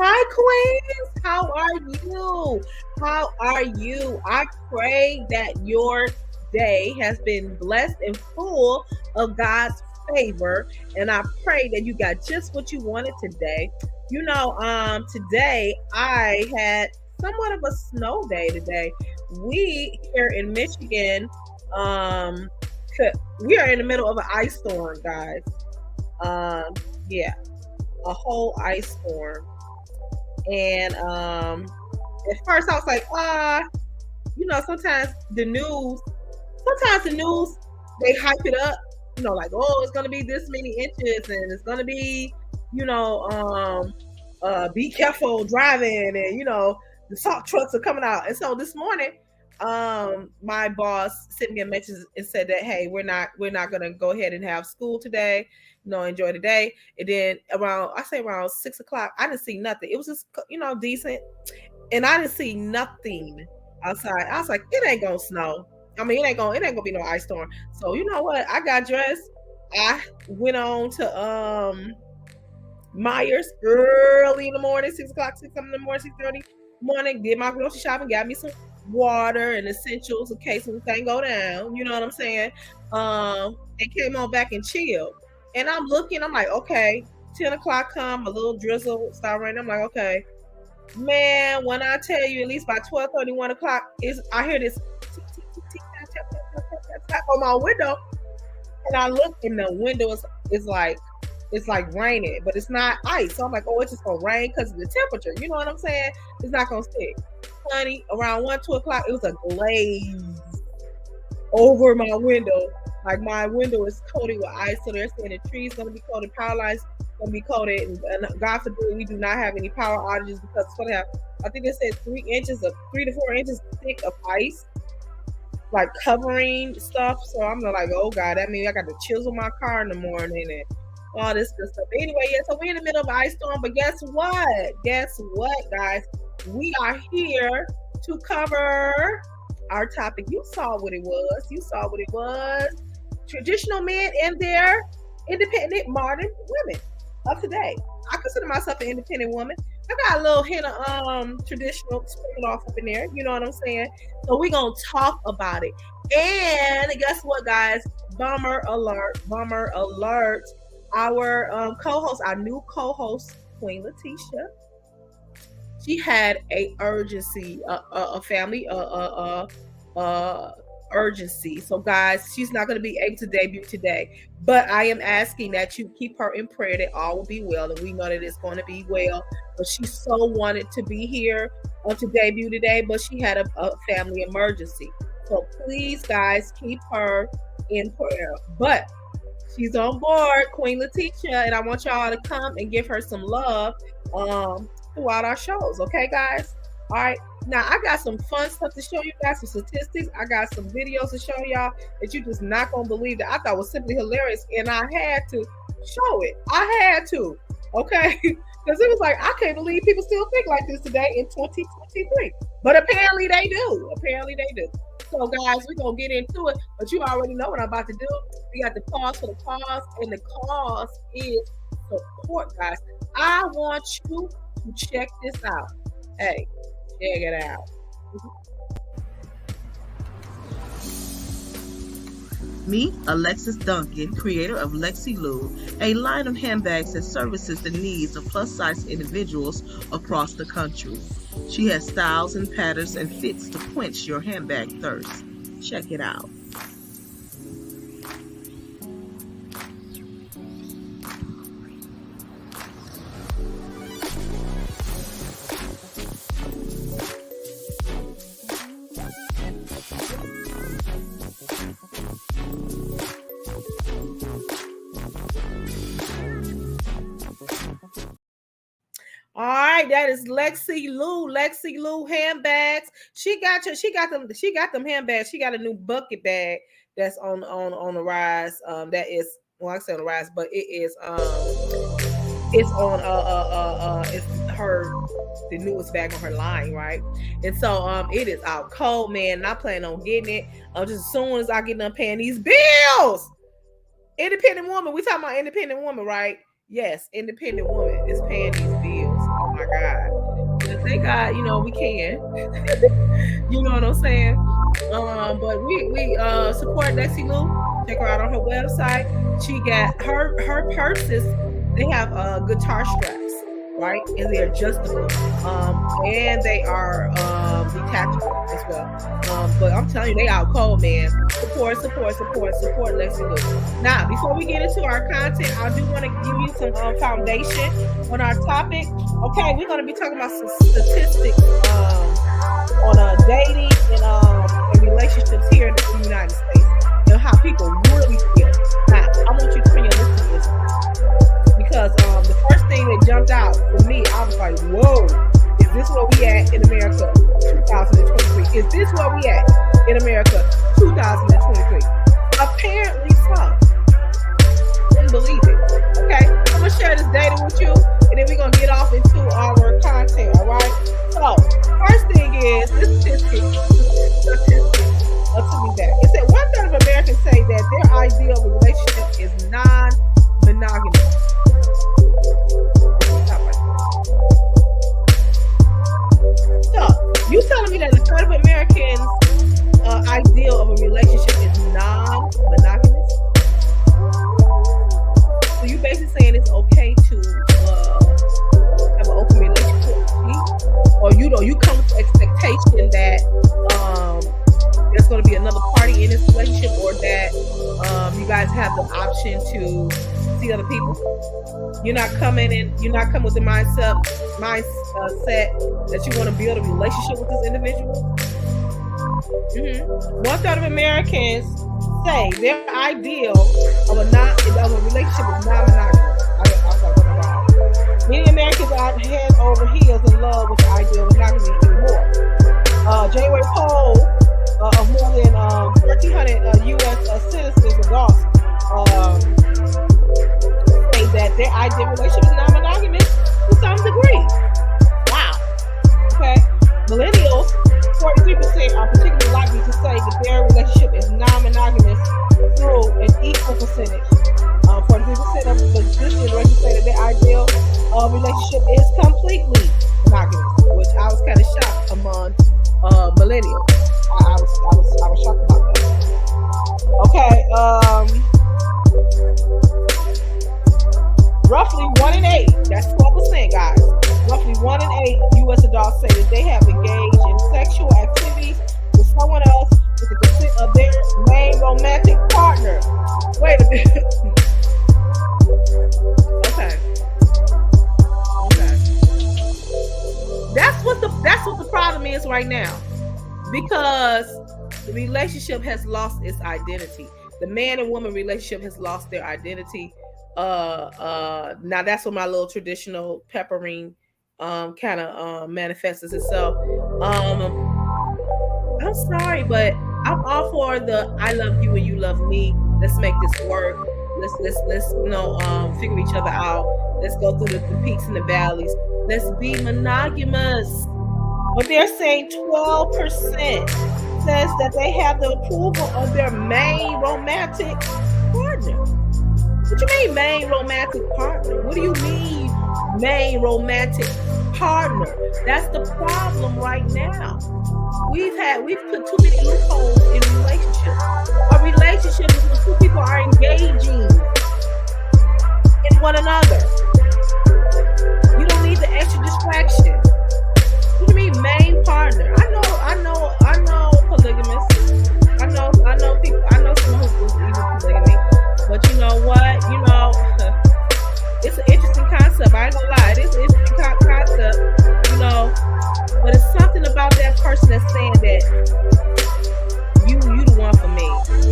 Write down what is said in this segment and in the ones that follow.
Hi, Queens. How are you? How are you? I pray that your day has been blessed and full of God's favor. And I pray that you got just what you wanted today. Today I had somewhat of a snow day today. We here in Michigan, um, we are in the middle of an ice storm, guys. Um, yeah, a whole ice storm. And at first I was like, sometimes the news they hype it up, like, oh, it's gonna be this many inches and it's gonna be, you know, um be careful driving, and the salt trucks are coming out. And so this morning, my boss sent me a message and said that, hey, we're not gonna go ahead and have school today. Enjoy the day. And then around 6 o'clock, I didn't see nothing. It was just decent, and I didn't see nothing outside. I was like, it ain't gonna snow. I mean, it ain't gonna be no ice storm. So you know what? I got dressed. I went on to Myers early in the morning, 6 o'clock, 6 in the morning, 6:30 morning. Did my grocery shopping, got me some water and essentials in case anything go down. You know what I'm saying? And came on back and chilled. And I'm looking, I'm like, okay, 10 o'clock come, a little drizzle start raining. I'm like, okay. Man, when I tell you, at least by 12:30, 1 o'clock, I hear this tap on my window, and I look, and the window is like, it's like raining, but it's not ice. So I'm like, oh, it's just gonna rain because of the temperature. You know what I'm saying? It's not gonna stick. Honey, around 1, 2 o'clock, it was a glaze over my window. Like, my window is coated with ice, so they're saying the tree's gonna be coated, power lines gonna be coated, and God forbid we do not have any power outages, because it's gonna have, I think they said 3 to 4 inches thick of ice, like covering stuff. So I'm like, oh God, that means I got to chisel my car in the morning and all this good stuff. But anyway, yeah, so we're in the middle of an ice storm, but guess what? Guess what, guys? We are here to cover our topic. You saw what it was. Traditional men and their independent modern women of today. I consider myself an independent woman. I got a little hint of traditional sprinkled off up in there. You know what I'm saying? So we're going to talk about it. And guess what, guys? Bummer alert. Our new co-host, Queen Letitia, she had a urgency, a family urgency. So guys, she's not going to be able to debut today, but I am asking that you keep her in prayer that all will be well, and we know that it's going to be well. But she so wanted to be here to debut today, but she had a family emergency. So please, guys, keep her in prayer. But she's on board, Queen Letitia, and I want y'all to come and give her some love throughout our shows. Okay, guys? All right. Now, I got some fun stuff to show you guys, some statistics. I got some videos to show y'all that you just not going to believe, that I thought was simply hilarious, and I had to show it. I had to, okay? Because it was like, I can't believe people still think like this today in 2023. But apparently they do. So, guys, we're going to get into it, but you already know what I'm about to do. We got the pause for the cause, and the cause is support, guys. I want you to check this out. Hey, check it out. Me, Alexis Duncan, creator of Lexi Lou, a line of handbags that services the needs of plus-size individuals across the country. She has styles and patterns and fits to quench your handbag thirst. Check it out. All right, that is Lexi Lou handbags. She got them handbags. She got a new bucket bag that's on the rise. That is, well, I say on the rise, but it is it's on it's the newest bag on her line, right? And so it is out cold, man. Not planning on getting it. Just as soon as I get done paying these bills. Independent woman. We talking about independent woman, right? Yes, independent woman is paying these bills. Oh my God. But thank God, we can. You know what I'm saying? But we support Lexi Lou. Check her out on her website. She got her purses. They have guitar straps, right? And they're adjustable. And they are detachable as well. But I'm telling you, they out cold, man. Support Lexi Lou. Now, before we get into our content, I do want to give you some foundation on our topic. Okay, we're going to be talking about some statistics on dating and relationships here in the United States and how people really feel. Now, I want you to turn your listen to this because the first thing that jumped out for me, I was like, whoa, is this where we at in America 2023? Is this where we at in America 2023? Apparently so. Couldn't believe it. Okay, I'm going to share this data with you and then we're going to get off into our content, all right? So, first thing is, this statistic took me back. It said 1/3 of Americans say that their ideal relationship is non-monogamous. So, you telling me that 1/3 of Americans' ideal of a relationship is non-monogamous? So you basically saying it's okay to have an open relationship with me? Or you come with the expectation that there's going to be another party in this relationship, or that you guys have the option to see other people. You're not coming with the mindset that you want to build a relationship with this individual. 1/3 of Americans say their ideal of a relationship is non-monogamous. I was like, oh my God. Many Americans are head over heels in love with the idea of monogamy anymore. January poll of more than 1,300 U.S. citizens adults say that their ideal relationship is non-monogamous to some degree. Wow. Okay. Millennials, 43% are particularly likely to say that their relationship is non-monogamous through an equal percentage. 43% of this generation say that their ideal relationship is completely monogamous, which I was kind of shocked among millennials. I was shocked about that. Okay, roughly 1 in 8, that's 12%, guys. Roughly 1 in 8 U.S. adults say that they have engaged in sexual activities with someone else with the consent of their main romantic partner. Wait a minute. Okay. That's what the problem is right now, because the relationship has lost its identity. The man and woman relationship has lost their identity. Now that's what my little traditional peppering kind of manifests itself. I'm sorry, but I'm all for the I love you and you love me. Let's make this work. Let's figure each other out. Let's go through the peaks and the valleys. Let's be monogamous. But they're saying 12% says that they have the approval of their main romantic partner. What you mean main romantic partner? What do you mean main romantic partner? That's the problem right now. We've put too many loopholes in relationships. A relationship is when two people are engaging in one another. You don't need the extra distraction. What do you mean main partner? I know polygamists. I know people. I know someone who's even polygamy. But you know what? It's an interesting concept. I ain't gonna lie. It is an interesting concept. But it's something about that person that's saying that you the one for me.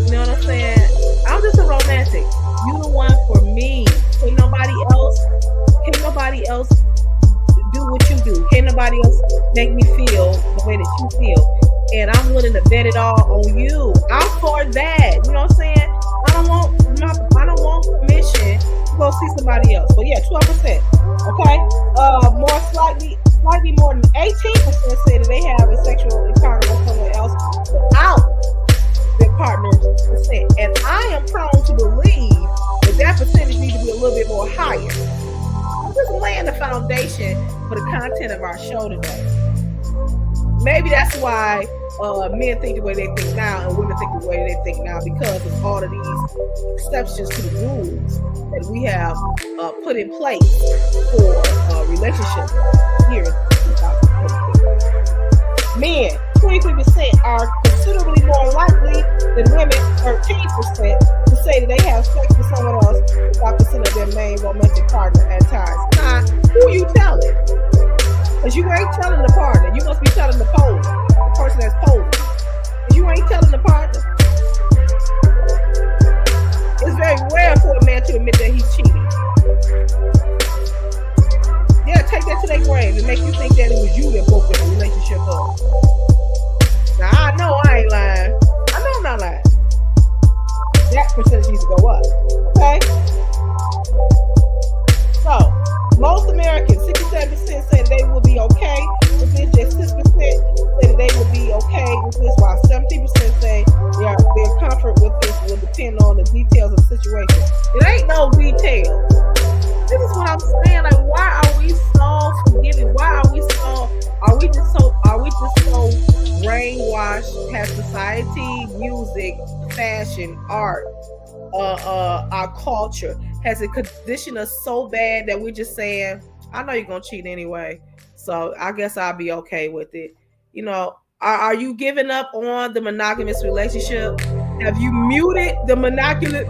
You know what I'm saying? I'm just a romantic. You the one for me. Can't nobody else do what you do. Can't nobody else make me feel the way that you feel. And I'm willing to bet it all on you. I'm for that. You know what I'm saying? I don't want permission to go see somebody else. But yeah, 12%. Okay. Slightly more than 18% say that they have a sexual encounter with someone else without their partner's consent. And I am prone to believe that percentage needs to be a little bit more higher. I'm just laying the foundation for the content of our show today. Maybe that's why men think the way they think now and women think the way they think now, because of all of these exceptions to the rules that we have put in place for relationships here in 2022. Men, 23% are considerably more likely than women, 13%, to say that they have sex with someone else without considering their main romantic partner at times. Now, who you telling? Because you ain't telling the partner. You must be telling the polar, the person that's polar. Because you ain't telling the partner. It's very rare for a man to admit that he's cheating. Yeah, take that to their grave and make you think that it was you that broke the relationship up. Now, I know I ain't lying. I know I'm not lying. That percentage needs to go up. Okay? So, most Americans, 67% say they will be okay with this. Just 6% say that they will be okay with this, while 17% say their comfort with this will depend on the details of the situation. It ain't no details. This is what I'm saying. Like, why are we so forgiving? Why are we just so brainwashed? Has society, music, fashion, art, our culture, has it conditioned us so bad that we're just saying, I know you're gonna cheat anyway, so I guess I'll be okay with it. You know, are you giving up on the monogamous relationship? Have you muted the monogamous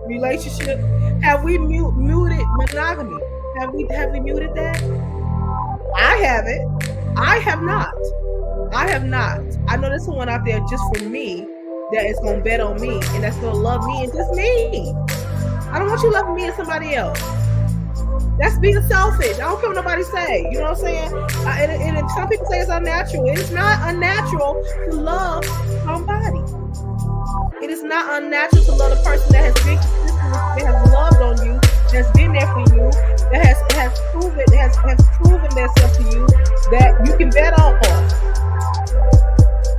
relationship? Have we muted monogamy? Have we muted that? I haven't. I have not. I know there's someone out there just for me that is gonna bet on me and that's gonna love me and just me. I don't want you loving me and somebody else. That's being selfish. I don't care what nobody say. You know what I'm saying? And some people say it's unnatural. It's not unnatural to love somebody. It is not unnatural to love a person that has been consistent, that has loved on you, that's been there for you, that has proven themselves to you, that you can bet on.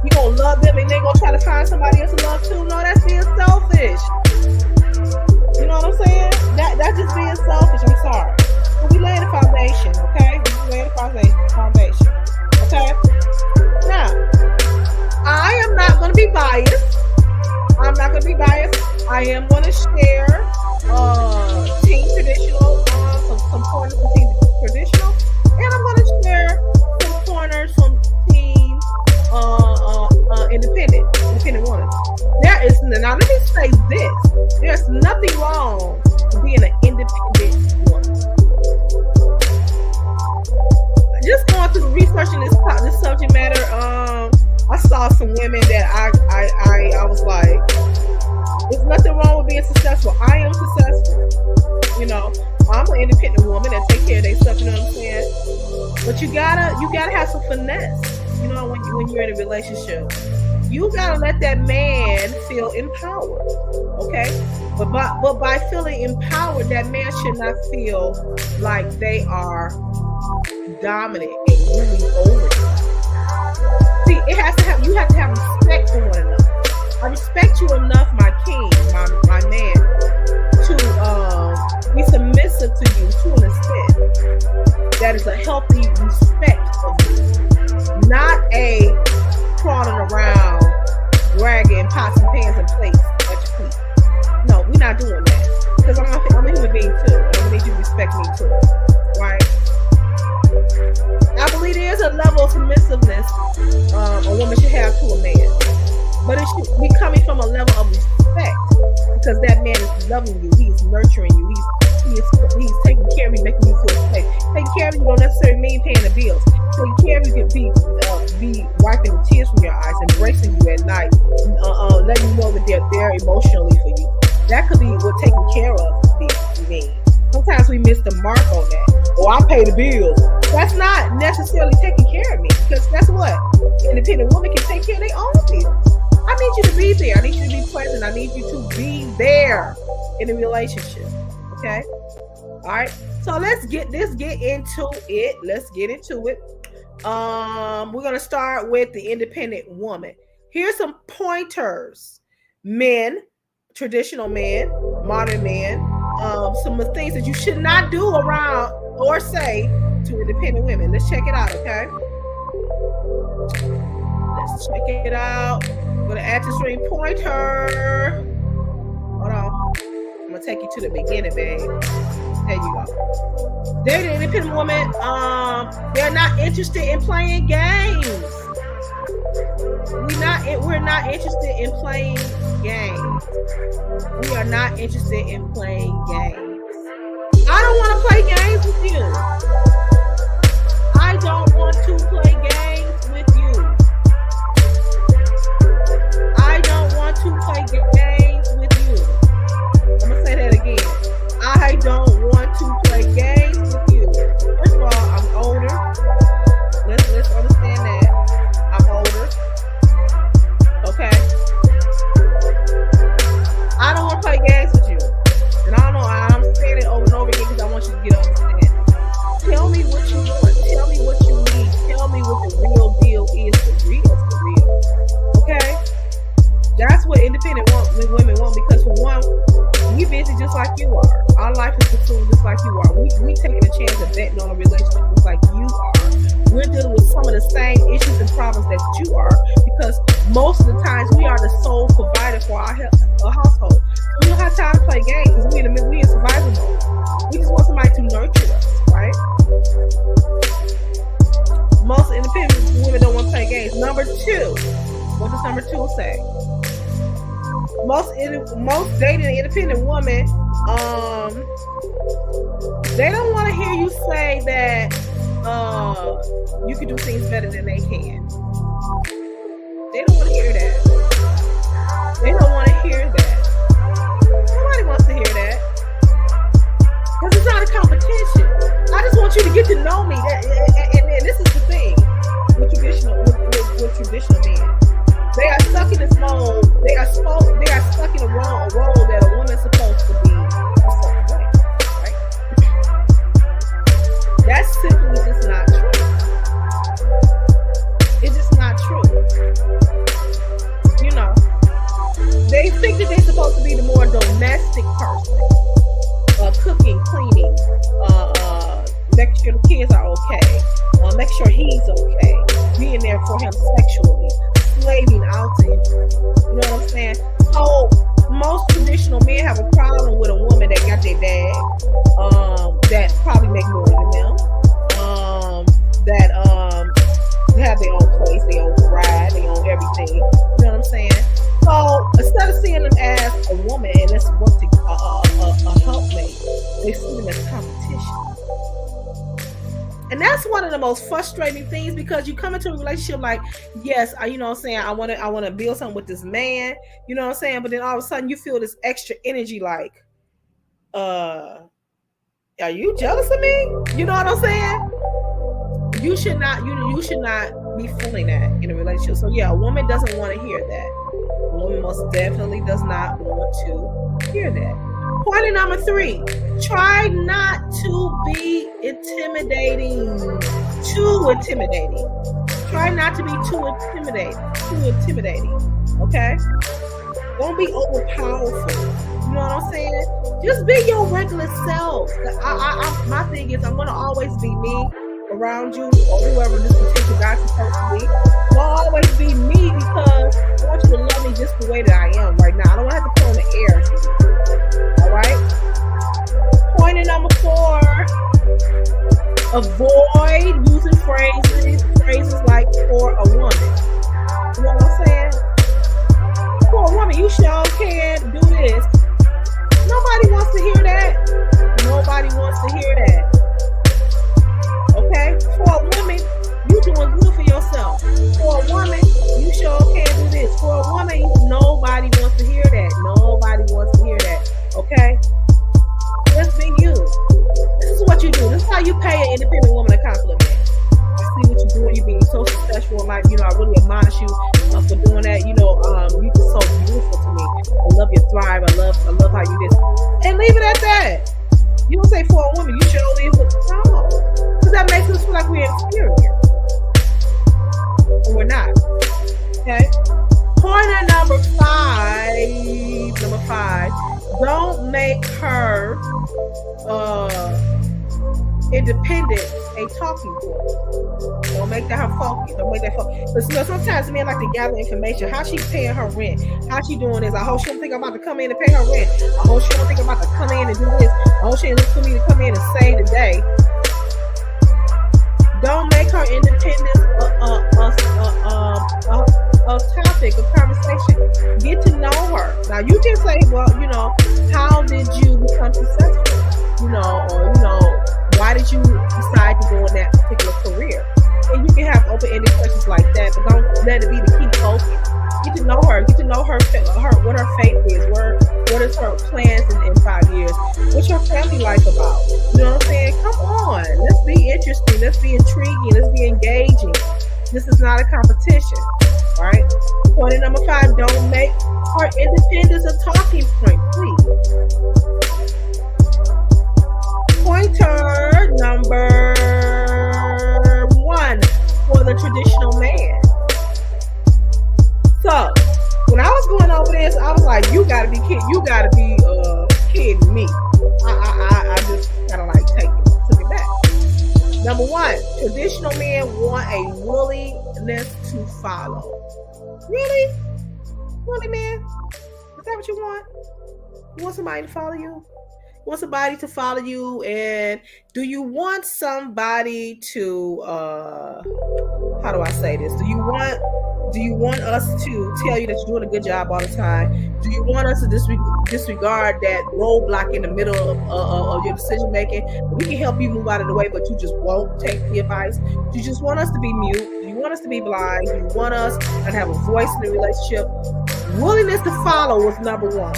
You gonna love them and they gonna try to find somebody else to love too? No, that's being selfish. You know what I'm saying? That's just being selfish. I'm sorry. But we lay the foundation, okay? We lay the foundation, okay? Now, I am not going to be biased. I am going to share team traditional, some pointers from team traditional, and I'm going to share some pointers from team independent woman. Now let me say this. There's nothing wrong with being an independent woman. Just going through researching this subject matter, I saw some women that I was like, there's nothing wrong with being successful. I am successful. You know, I'm an independent woman that take care of their stuff, you know what I'm saying? But you gotta have some finesse, you know, when you're in a relationship. You gotta let that man feel empowered, okay? But by feeling empowered, that man should not feel like they are dominant and ruling over you. See, you have to have respect for one another. I respect you enough, my king, my man, to be submissive to you to an extent. That is a healthy respect of you, not a crawling around, dragging pots and pans and plates at your feet. No, we're not doing that. Because I'm a human being too. And I'm gonna need you to respect me too. Right? I believe there is a level of submissiveness a woman should have to a man. But it should be coming from a level of respect. Because that man is loving you, he's nurturing you, he's taking care of you, making you feel safe. Taking care of you don't necessarily mean paying the bills. Taking care of you can be wiping the tears from your eyes, embracing you at night, letting you know that they're there emotionally for you. That could be what taking care of means. Sometimes we miss the mark on that. Oh, I pay the bills. That's not necessarily taking care of me, because guess what? Independent women can take care of their own bills. I need you to be there. I need you to be present. I need you to be there in a relationship. Okay? All right. So let's get into it. We're gonna start with the independent woman. Here's some pointers. Men, traditional men, modern men, some of the things that you should not do around or say to independent women. Let's check it out, okay? Let's check it out. I'm gonna add to string pointer. Hold on. I'm gonna take you to the beginning, babe. There you go. Dating an independent woman, they're not interested in playing games. We're not interested in playing games. We are not interested in playing games. I don't want to play games with you. I don't want to play games with you. I don't want to play games with you. I'm gonna say that again. I don't want to play games with you. First of all, I'm older. Let's understand that. I'm older. Okay. I don't want to play games with you. And I don't know, I'm saying it over and over again because I want you to get understanding. Tell me what you want. Tell me what you need. Tell me what the real deal is for real. Okay? That's what independent women want, because for one, we busy just like you are. Our life is consumed just like you are. We taking a chance of betting on a relationship just like you are. We're dealing with some of the same issues and problems that you are, because most of the times we are the sole provider for our household. So we don't have time to play games because we in survival mode. We just want somebody to nurture us, right? Most independent women don't want to play games. Number two, what does number two say? Most dating independent women, they don't want to hear you say that you can do things better than they can. They don't want to hear that. They don't want to hear that. Nobody wants to hear that. Because it's not a competition. I just want you to get to know me. And this is the thing with traditional men. They are stuck in this mode. They are stuck in a role that a woman's supposed to be a certain way, right? That's simply just not true. It's just not true. You know, they think that they're supposed to be the more domestic person, cooking, cleaning, make sure the kids are okay, make sure he's okay, being there for him sexually. Slaving out to him. You know what I'm saying? So most traditional men have a problem with a woman that got their bag, that probably make more than them, that have their own place, their own ride, their own everything. You know what I'm saying? So instead of seeing them as a woman and let's work to a helpmate, they see them as competition. And that's one of the most frustrating things, because you come into a relationship like, yes, you know what I'm saying, I want to build something with this man, you know what I'm saying, but then all of a sudden you feel this extra energy like, are you jealous of me? You know what I'm saying? You should not be feeling that in a relationship. So yeah, a woman doesn't want to hear that. A woman most definitely does not want to hear that. Point number 3, try not to be intimidating. Try not to be too intimidating. Okay? Don't be overpowerful. You know what I'm saying? Just be your regular self. My thing is, I'm going to always be me around you, or whoever this potential guy's supposed to be. Will always be me, because I want you to love me just the way that I am right now. I don't want to have to put on the air for you. All right? Point number 4, avoid using phrases like for a woman. You know what I'm saying? For a woman, you sure can do this. Nobody wants to hear that. Nobody wants to hear that. Okay? For a woman, you doing good for yourself. For a woman, you sure can do this. For a woman, nobody wants to hear that. Nobody wants to hear that. Okay? Just be you. This is what you do. This is how you pay an independent woman a compliment. I see what you're doing. You're being so successful. I really admonish you for doing that. You're just so beautiful to me. I love your thrive. I love how you this. And leave it at that. You don't say for a woman, you should only look strong. Because that makes us feel like we're inferior. And we're not. Okay? Pointer number 5. Don't make her her independence a talking point. Don't make that her focus. Don't make that focus. But sometimes men like to gather information. How she paying her rent? How she doing this? I hope she don't think I'm about to come in and pay her rent. I hope she don't think I'm about to come in and do this. I hope she ain't look for me to come in and save the day. Don't make her independence a topic of conversation. Get to know her. Now you can say, well, how did you become successful? Or why did you decide to go in that particular career? And you can have open-ended questions like that, but don't let it be the key focus. Get to know her. Get to know her what her faith is. What is her plans in 5 years? What's your family life about? You know what I'm saying? Come on. Let's be interesting. Let's be intriguing. Let's be engaging. This is not a competition. All right? Point number 5, don't make her independence a talking point, please. Pointer number 1 for the traditional man. So when I was going over this, I was like, you gotta be kidding. You gotta be kidding me. I just kind of like took it back. Number 1, traditional men want a willingness to follow. Really? Really, man? Is that what you want? You want somebody to follow you? You want somebody to follow you? And do you want somebody to how do I say this? Do you want us to tell you that you're doing a good job all the time? Do you want us to disregard that roadblock in the middle of your decision making? We can help you move out of the way, but you just won't take the advice. Do you just want us to be mute? Do you want us to be blind? Do you want us to have a voice in the relationship? Willingness to follow was number 1.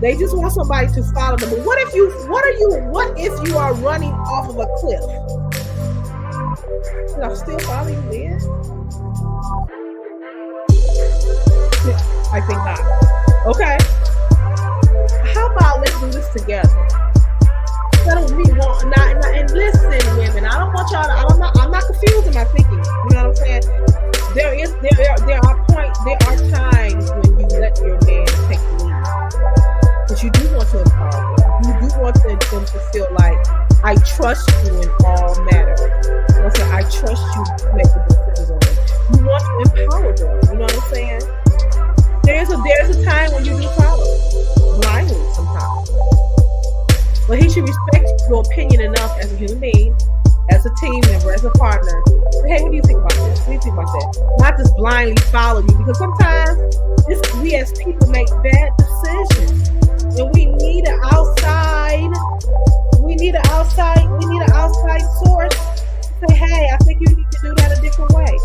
They just want somebody to follow them. But what if you are running off of a cliff? Should I still follow you then? I think not. Okay. How about let's do this together? And listen, women. I don't want y'all to. I'm not confused in my thinking. You know what I'm saying? There are times when you let your man take the lead, but you do want to empower them. You do want them to feel like I trust you in all matters. I trust you to make the decisions on them. You want to empower them. You know what I'm saying? There's a time when you do follow blindly sometimes. But he should respect your opinion enough as a human being, as a team member, as a partner. Hey, what do you think about this? What do you think about that? Not just blindly follow you, because sometimes we as people make bad decisions, and we need an outside source to say, hey, I think you need to do that a different way.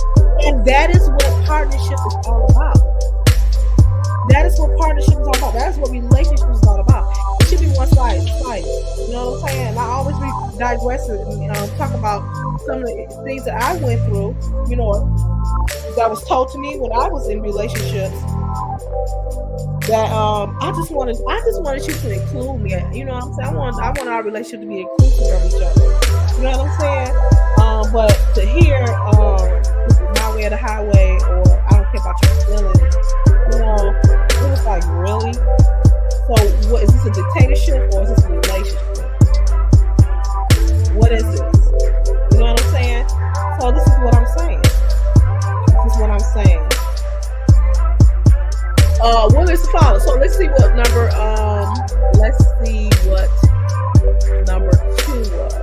And that is what partnership is all about. That is what partnership is all about. That is what relationship is all about. It should be one-sided. You know what I'm saying? I always digress and talk about some of the things that I went through, that was told to me when I was in relationships. That I just wanted you to include me. You know what I'm saying? I want our relationship to be inclusive of each other. You know what I'm saying? But to hear this is my way or the highway, or I don't care about your feelings, it was like, really? So what is this, a dictatorship or is this a relationship? What is this? You know what I'm saying? So this is what I'm saying. What is the follow? So let's see what number 2 was.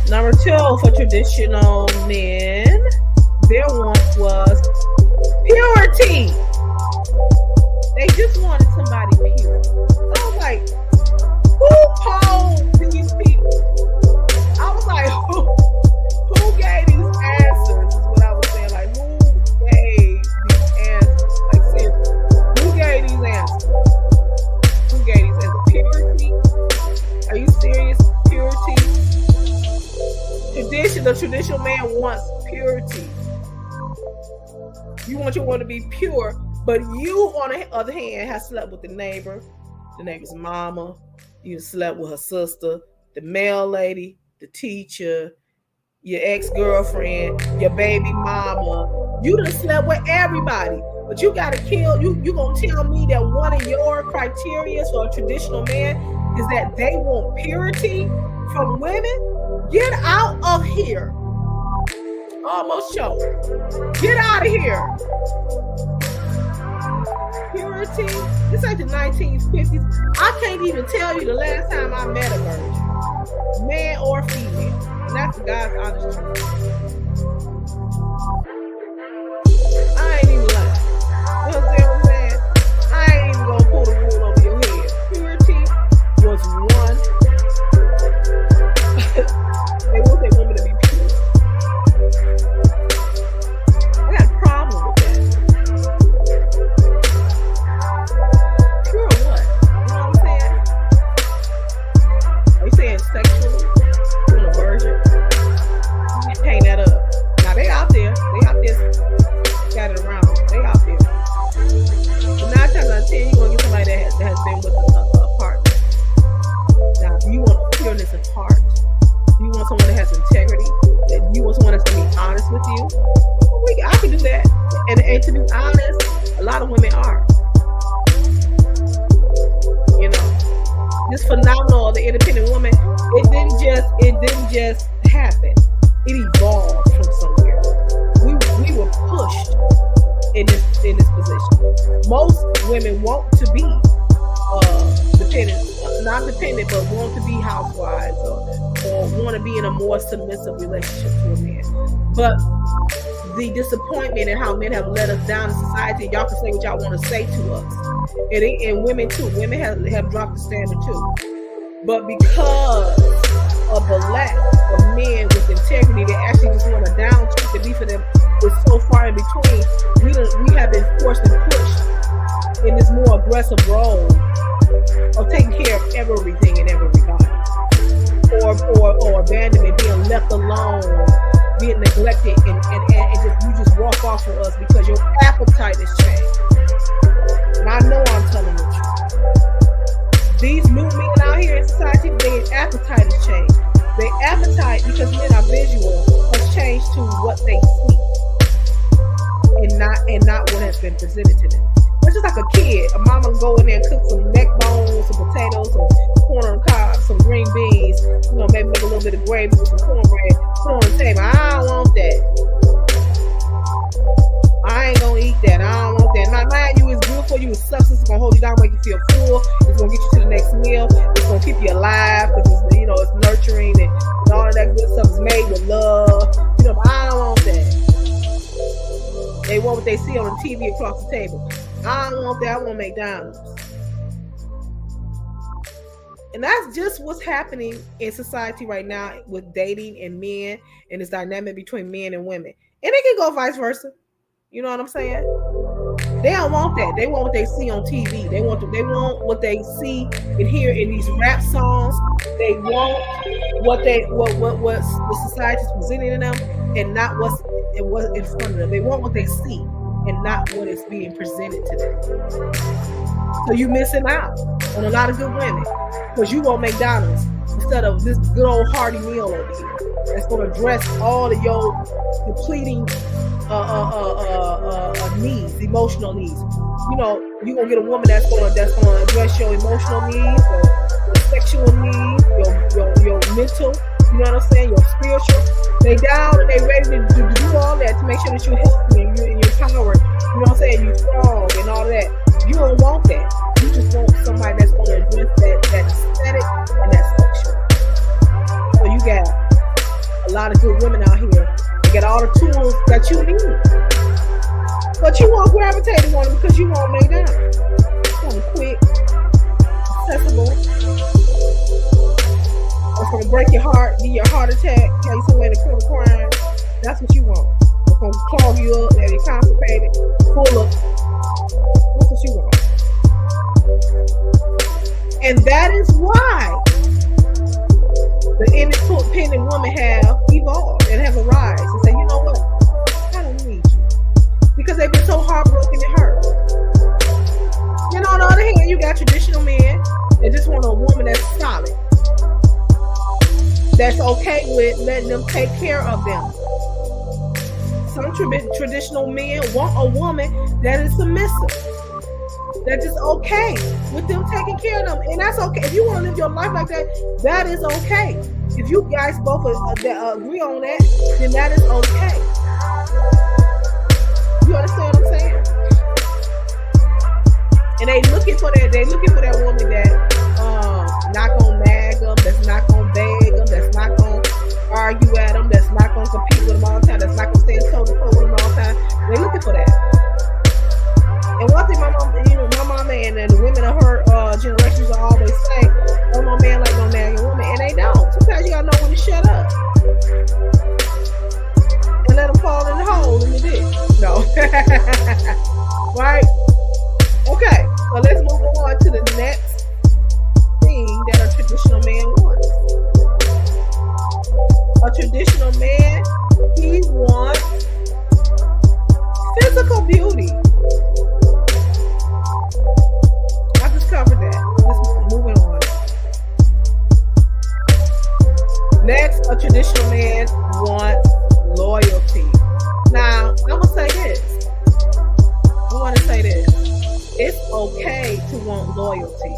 Number 2 for traditional men, their want was purity. They just wanted somebody pure. So I was like, who posed these people? I was like, who gave these answers? Is what I was saying. Like, who gave these answers? Like, seriously, who gave these answers? Who gave these answers? Purity? Are you serious? Purity? The traditional man wants purity. You want your woman to be pure, but you, on the other hand, have slept with the neighbor's mama. You slept with her sister, the mail lady, the teacher, your ex-girlfriend, your baby mama. You done slept with everybody, But you gotta kill. You gonna tell me that one of your criteria for a traditional man is that they want purity from women? Get out of here. Almost choked. Get out of here. Purity. This ain't the 1950s. I can't even tell you the last time I met a virgin, man or female. And that's the God's honest truth. I ain't even lying. You know what I'm saying? I ain't even gonna pull the wool over your head. Purity was one. They want their woman to be pure. I got a problem with that. Pure what? You know what I'm saying? Are you saying sexually? You're a virgin? You can paint that up. Now they out there. They out there scattered around. They out there. But 9 times out of 10, you're gonna get somebody that has been with a partner. Now, do you want pureness of heart? Do you want someone that has integrity? That you want someone that's gonna be honest with you? I can do that. And to be honest, a lot of women are. You know, this phenomenal of the independent woman, it didn't just happen. It evolved from somewhere. We were pushed in this position. Most women want to be dependent, not dependent, but want to be housewives or want to be in a more submissive relationship to a man. But the disappointment and how men have let us down in society, y'all can say what y'all want to say to us. And women too. Women have dropped the standard too. But because of the lack of men with integrity that actually just want to down treat the beef of them is so far in between, we have been forced and pushed in this more aggressive role of taking care of everything and everybody. Or abandonment, being left alone, being neglected, and you just walk off of us because your appetite has changed. And I know I'm telling the truth. These new men out here in society, their appetite has changed. Their appetite, because men are visual, has changed to what they see, and not what has been presented to them. It's just like a kid. A mama can go in there and cook some neck bones, some potatoes, some corn on the cob, some green beans, maybe make a little bit of gravy with some cornbread, put on the table. I don't want that. I ain't gonna eat that. I don't want that. Now, mind you, it's good for you. It's substance. It's gonna hold you down, make you feel full. It's gonna get you to the next meal. It's gonna keep you alive because it's nurturing and all of that good stuff is made with love. But I don't want that. They want what they see on the TV across the table. I don't want that. I want McDonald's. And that's just what's happening in society right now with dating and men and this dynamic between men and women. And it can go vice versa. You know what I'm saying? They don't want that. They want what they see on TV. They want what they see and hear in these rap songs. They want what society's presenting to them and not what's in front of them. They want what they see and not what is being presented to them. So you're missing out on a lot of good women because you want McDonald's instead of this good old hearty meal over here that's going to address all of your depleting needs, emotional needs. You're going to get a woman that's going to address your emotional needs, your sexual needs, your mental, you know what I'm saying, your spiritual. They down and they ready to do all that to make sure that you're healthy and you're empowered, you know what I'm saying, you're strong and all that. You don't want that. You just want somebody that's going to address that aesthetic and that sexual. So you got a lot of good women out here. They got all the tools that you need. But you won't gravitate to one because you won't make that. Something quick, accessible. It's going to break your heart, give you a heart attack, tell you somewhere to commit a crime. That's what you want. It's going to clog you up, have you constipated, full of. That's what you want. And that is why the independent women have evolved and have arisen and say, you know what? I don't need you. Because they've been so heartbroken and hurt. On the other hand, you got traditional men that just want a woman that's solid. That's okay with letting them take care of them. Some traditional men want a woman that is submissive, that is okay with them taking care of them, and that's okay. If you want to live your life like that, that is okay. If you guys both agree on that, then that is okay. You understand what I'm saying? And they looking for that. They looking for that woman that not gonna nag them, that's not gonna beg them, that's not gonna argue at them, that's not gonna compete with them all the time, that's not gonna stand toe to toe with them all the time. They looking for that. And one thing my mom and the women of her generations will always say, "Oh, no man like no nagging woman," and they don't. Sometimes you gotta know when to shut up and let them fall in the hole in the dick. No, right? Okay, so let's move on to the next thing that a traditional man wants. A traditional man, he wants physical beauty. I just covered that. Let's moving on. Next, a traditional man wants loyalty. Now, I'm gonna say this. I want to say this. It's okay to want loyalty.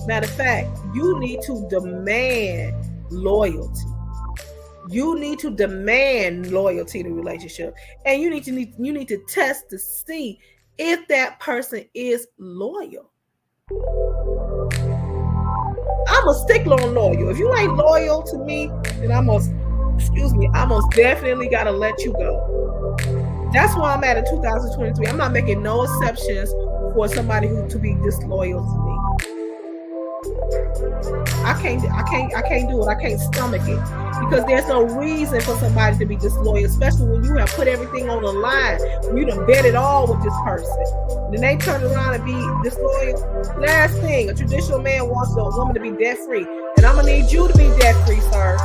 Matter of fact, you need to demand loyalty. You need to demand loyalty to the relationship, and you need to test to see if that person is loyal. I'm a stickler on loyal. If you ain't loyal to me, then I most definitely gotta let you go. That's why I'm at in 2023. I'm not making no exceptions for somebody who to be disloyal to me. I can't do it. I can't stomach it, because there's no reason for somebody to be disloyal, especially when you have put everything on the line. When you done bet it all with this person, then they turn around and be disloyal. Last thing, a traditional man wants a woman to be debt free, and I'm gonna need you to be debt free, sir.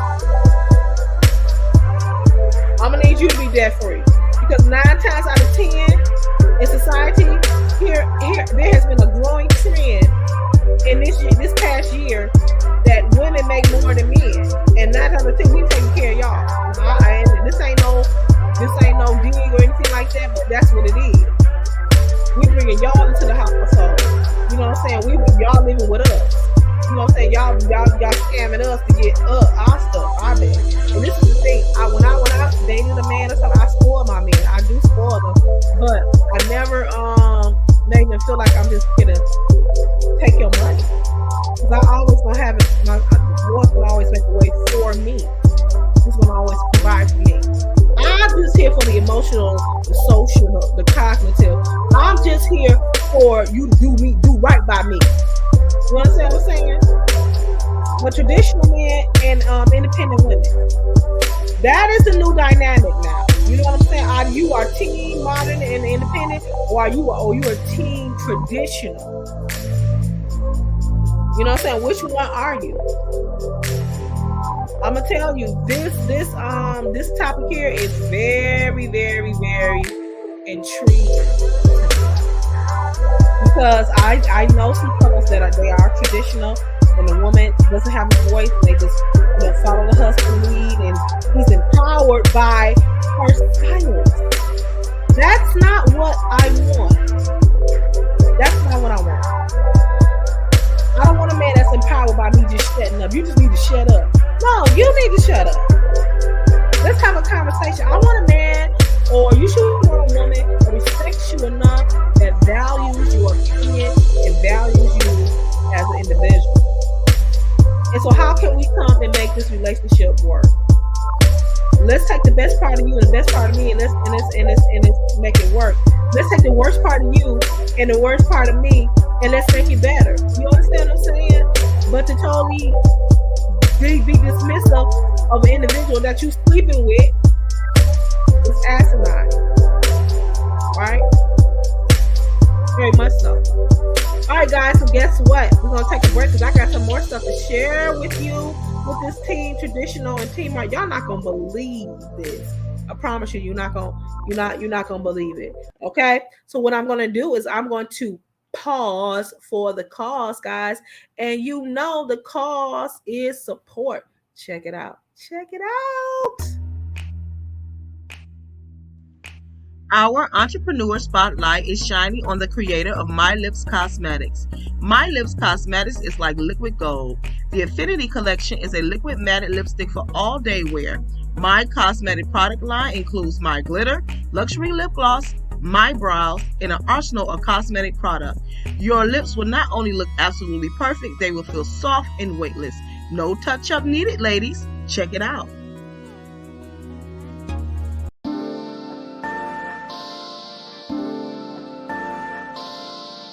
I'm gonna need you to be debt free, because 9 times out of 10 in society here there has been a growing trend in this past year that women make more than men, and 9 times out of 10 we taking care of y'all. And this ain't no dig or anything like that, but that's what it is. We bringing y'all into the household. You know what I'm saying? Y'all living with us. You know what I'm saying? Y'all scamming us to get our stuff, our bed. And this is the thing. When I dated a man or something, I spoil my men. I do spoil them, but I never make them feel like I'm just gonna take your money. Because I always gonna have it. My Lord's gonna always make a way for me. He's gonna always provide for me. I'm just here for the emotional, the social, the cognitive. I'm just here for you to do right by me. You understand what I'm saying? But traditional men and independent women, that is the new dynamic now. You know what I'm saying? Either you are team modern and independent, or you are team traditional. You know what I'm saying? Which one are you? I'm gonna tell you, this topic here is very, very, very intriguing, because I know some couples that they are traditional. When the woman doesn't have a voice, they just follow the husband lead, and he's empowered by her silence. That's not what I want. That's not what I want. I don't want a man that's empowered by me just shutting up. You just need to shut up. No, you need to shut up. Let's have a conversation. I want a man, or you should want a woman that respects you enough, that values your opinion and values you as an individual. And so how can we come and make this relationship work? Let's take the best part of you and the best part of me, and let's make it work. Let's take the worst part of you and the worst part of me, and let's make it better. You understand what I'm saying? But to totally be dismissive of an individual that you're sleeping with is asinine. Right? Very much so. All right, guys, so guess what? We're going to take a break because I got some more stuff to share with you with this team traditional and team art. Y'all not going to believe this. I promise you, you're not going to believe it. Okay? So what I'm going to do is I'm going to pause for the cause, guys. And you know the cause is support. Check it out. Check it out. Our entrepreneur spotlight is shining on the creator of My Lips Cosmetics. My Lips Cosmetics is like liquid gold. The Affinity Collection is a liquid matte lipstick for all day wear. My cosmetic product line includes My Glitter, luxury lip gloss, My Brows, and an arsenal of cosmetic product. Your lips will not only look absolutely perfect, they will feel soft and weightless. No touch-up needed, ladies. Check it out.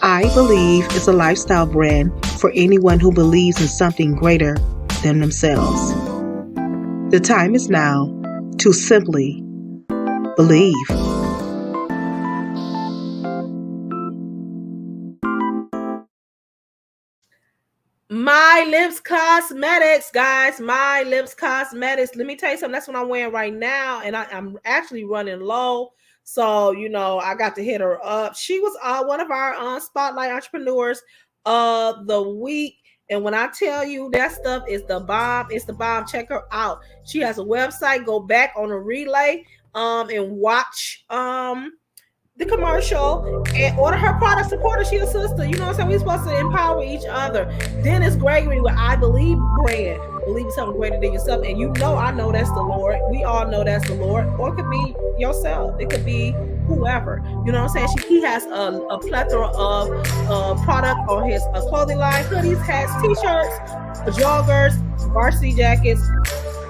I Believe is a lifestyle brand for anyone who believes in something greater than themselves. The time is now to simply believe. My Lips Cosmetics, guys. My Lips Cosmetics. Let me tell you something. That's what I'm wearing right now, and I'm actually running low. So, I got to hit her up. She was one of our Spotlight Entrepreneurs of the Week. And when I tell you that stuff is the bomb, it's the bomb. Check her out. She has a website. Go back on a relay and watch the commercial and order her product. Support her. She's a sister. You know what I'm saying? We're supposed to empower each other. Dennis Gregory with I Believe brand. Believe in something greater than yourself. And I know that's the Lord. We all know that's the Lord. Or it could be yourself. It could be whoever. You know what I'm saying? He has a plethora of product on his clothing line. Hoodies, hats, t-shirts, joggers, varsity jackets.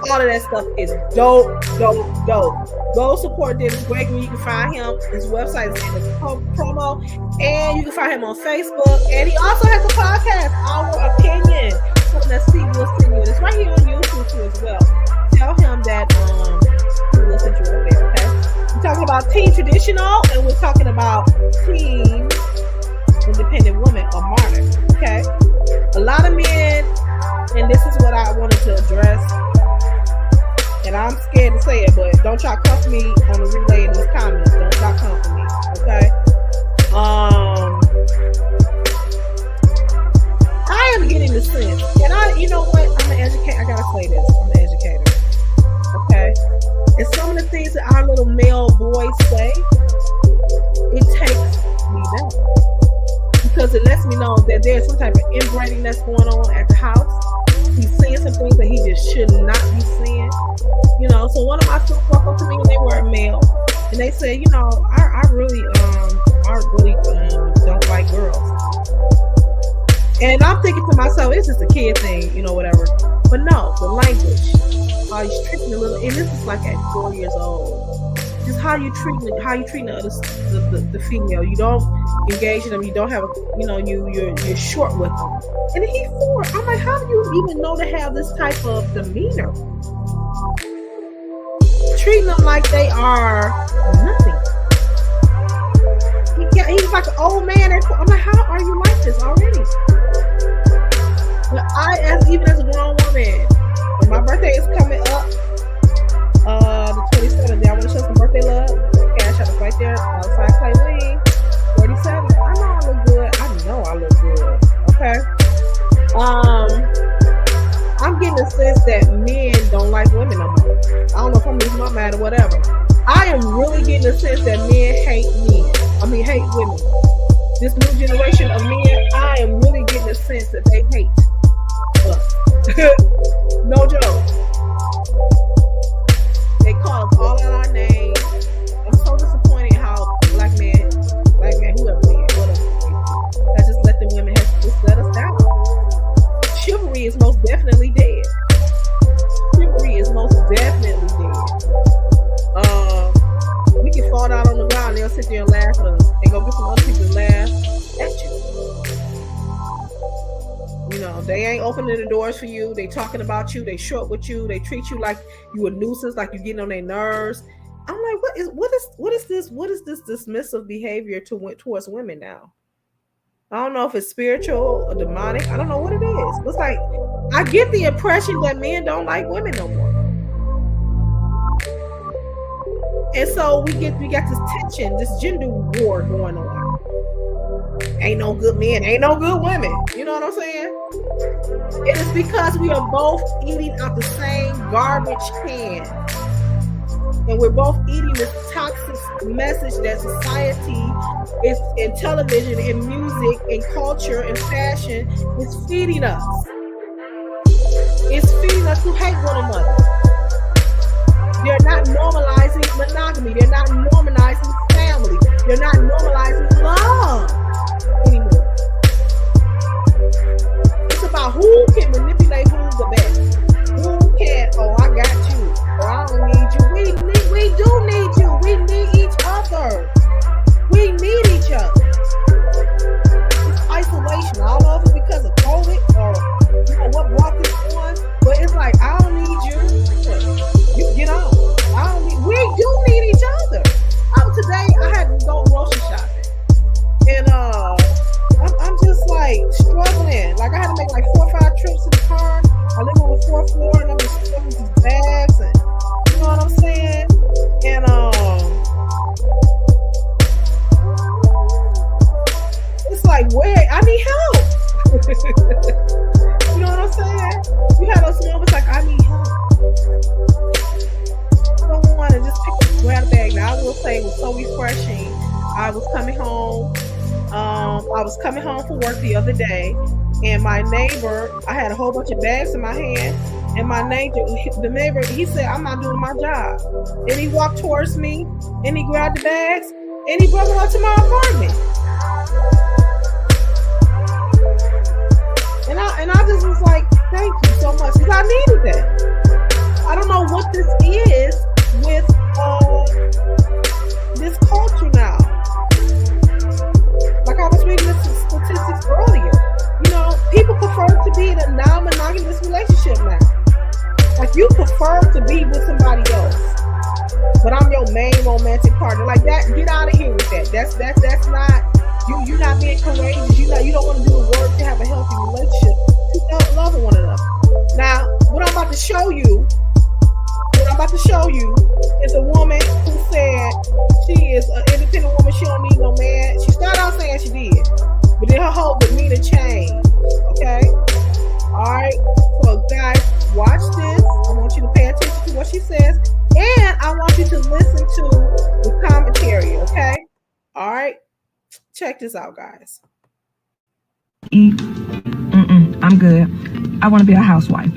All of that stuff is dope. Go support Dennis Gregory. You can find him. His website is in the promo. And you can find him on Facebook. And he also has a podcast, Our Opinion. Something that Steve will send you. It's right here on YouTube too as well. Tell him that he will send you over there, okay? We're talking about Teen Traditional, and we're talking about Teen Independent Woman or Modern, okay? A lot of men, and this is what I wanted to address, and I'm scared to say it, but don't try to cuff me on the relay in these comments. Don't try to cuff me, okay? I am getting the sense, and you know what? I'm an educator. I gotta say this. I'm an educator, okay? And some of the things that our little male boys say, it takes me down because it lets me know that there's some type of inbreeding that's going on at the house. He's saying some things that he just should not be saying. So one of my students walked up to me and they were a male, and they said, I really don't like girls. And I'm thinking to myself, it's just a kid thing, whatever. But no, the language, how he's treating the little, and this is like at 4 years old. Just how you treating the female. You don't engage in them. You don't have, you're short with them. And he's 4. I'm like, how do you even know to have this type of demeanor? Treating them like they are nothing. He's like an old man. I'm like, how are you like this already? But even as a grown woman, when my birthday is coming up, the 27th, I want to show some birthday love. Cash out right there outside Clayleen, 47. I know I look good. Okay. I'm getting the sense that men don't like women no more. I don't know if I'm losing my mind or whatever. I am really getting the sense that men hate women. This new generation of men, I am really getting the sense that they hate us. No joke. They call us all out our names. I'm so disappointed how black men, whoever we are, whatever, has just let the women just let us down. Chivalry is most definitely dead. We can fall down on the ground and they'll sit there and laugh at us and go get some other people to laugh at you. They ain't opening the doors for you. They talking about you. They short with you. They treat you like you a nuisance, like you getting on their nerves. I'm like, what is this dismissive behavior towards women now? I don't know if it's spiritual or demonic. I don't know what it is. It's like I get the impression that men don't like women no more. And so we got this tension, this gender war going on. Ain't no good men, ain't no good women. You know what I'm saying? It is because we are both eating out the same garbage can. And we're both eating this toxic message that society is in television, in music, in culture, in fashion is feeding us. It's feeding us to hate one another. They're not normalizing monogamy. They're not normalizing family. They're not normalizing love anymore. It's about who can manipulate who's the best. Who can, oh, I got you. Oh, I don't need you. We do need you. We need each other. We need each other. It's isolation. I don't know if it's because of COVID or what brought this on, but it's like, I don't need you. You get on. We do need each other. Today I had to go grocery shopping, and I'm just like struggling. Like I had to make like 4 or 5 trips in the car. I live on the 4th floor, and I'm just struggling with these bags, and you know what I'm saying? And it's like, where I need help. You know what I'm saying? You had those moments like, I need help. I don't want to just grab a bag. Now I will say it was so refreshing. I was coming home. I was coming home from work the other day, and my neighbor, I had a whole bunch of bags in my hand, and the neighbor, he said, I'm not doing my job. And he walked towards me, and he grabbed the bags, and he brought them up to my apartment. And I just was like, thank you so much, because I needed that. I don't know what this is with this culture now. Like I was reading the statistics earlier. You know, people prefer to be in a non-monogamous relationship now. Like you prefer to be with somebody else, but I'm your main romantic partner. Like that, get out of here with that. That's not you. You're not being courageous. You don't want to do the work to have a healthy relationship. You don't love one another. Now, what I'm about to show you is a woman who said she is an independent woman. She don't need no man. She started out saying she did, but then her whole demeanor changed. Okay? All right. So, guys, watch this. I want you to pay attention to what she says, and I want you to listen to the commentary. Okay? All right. Check this out, guys. I'm good. I want to be a housewife.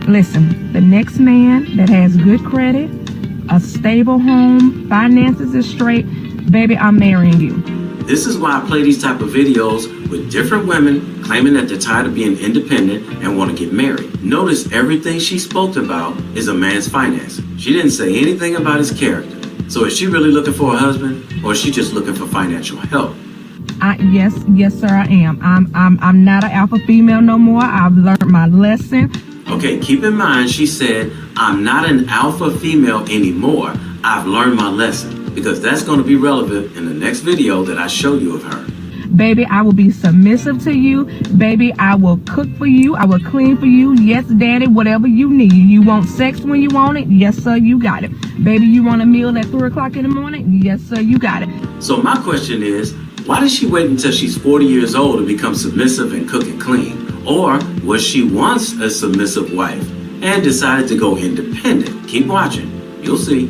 Listen, the next man that has good credit, a stable home, finances is straight, baby, I'm marrying you. This is why I play these type of videos with different women claiming that they're tired of being independent and want to get married. Notice everything she spoke about is a man's finance. She didn't say anything about his character. So is she really looking for a husband, or is she just looking for financial help? Yes, sir, I am. I'm not an alpha female no more. I've learned my lesson. Okay, keep in mind, she said, I'm not an alpha female anymore. I've learned my lesson, because that's going to be relevant in the next video that I show you of her. Baby, I will be submissive to you. Baby, I will cook for you. I will clean for you. Yes, daddy, whatever you need. You want sex when you want it? Yes, sir, you got it. Baby, you want a meal at 3 o'clock in the morning? Yes, sir, you got it. So my question is, why did she wait until she's 40 years old to become submissive and cook and clean? Or was she once a submissive wife and decided to go independent? Keep watching. You'll see.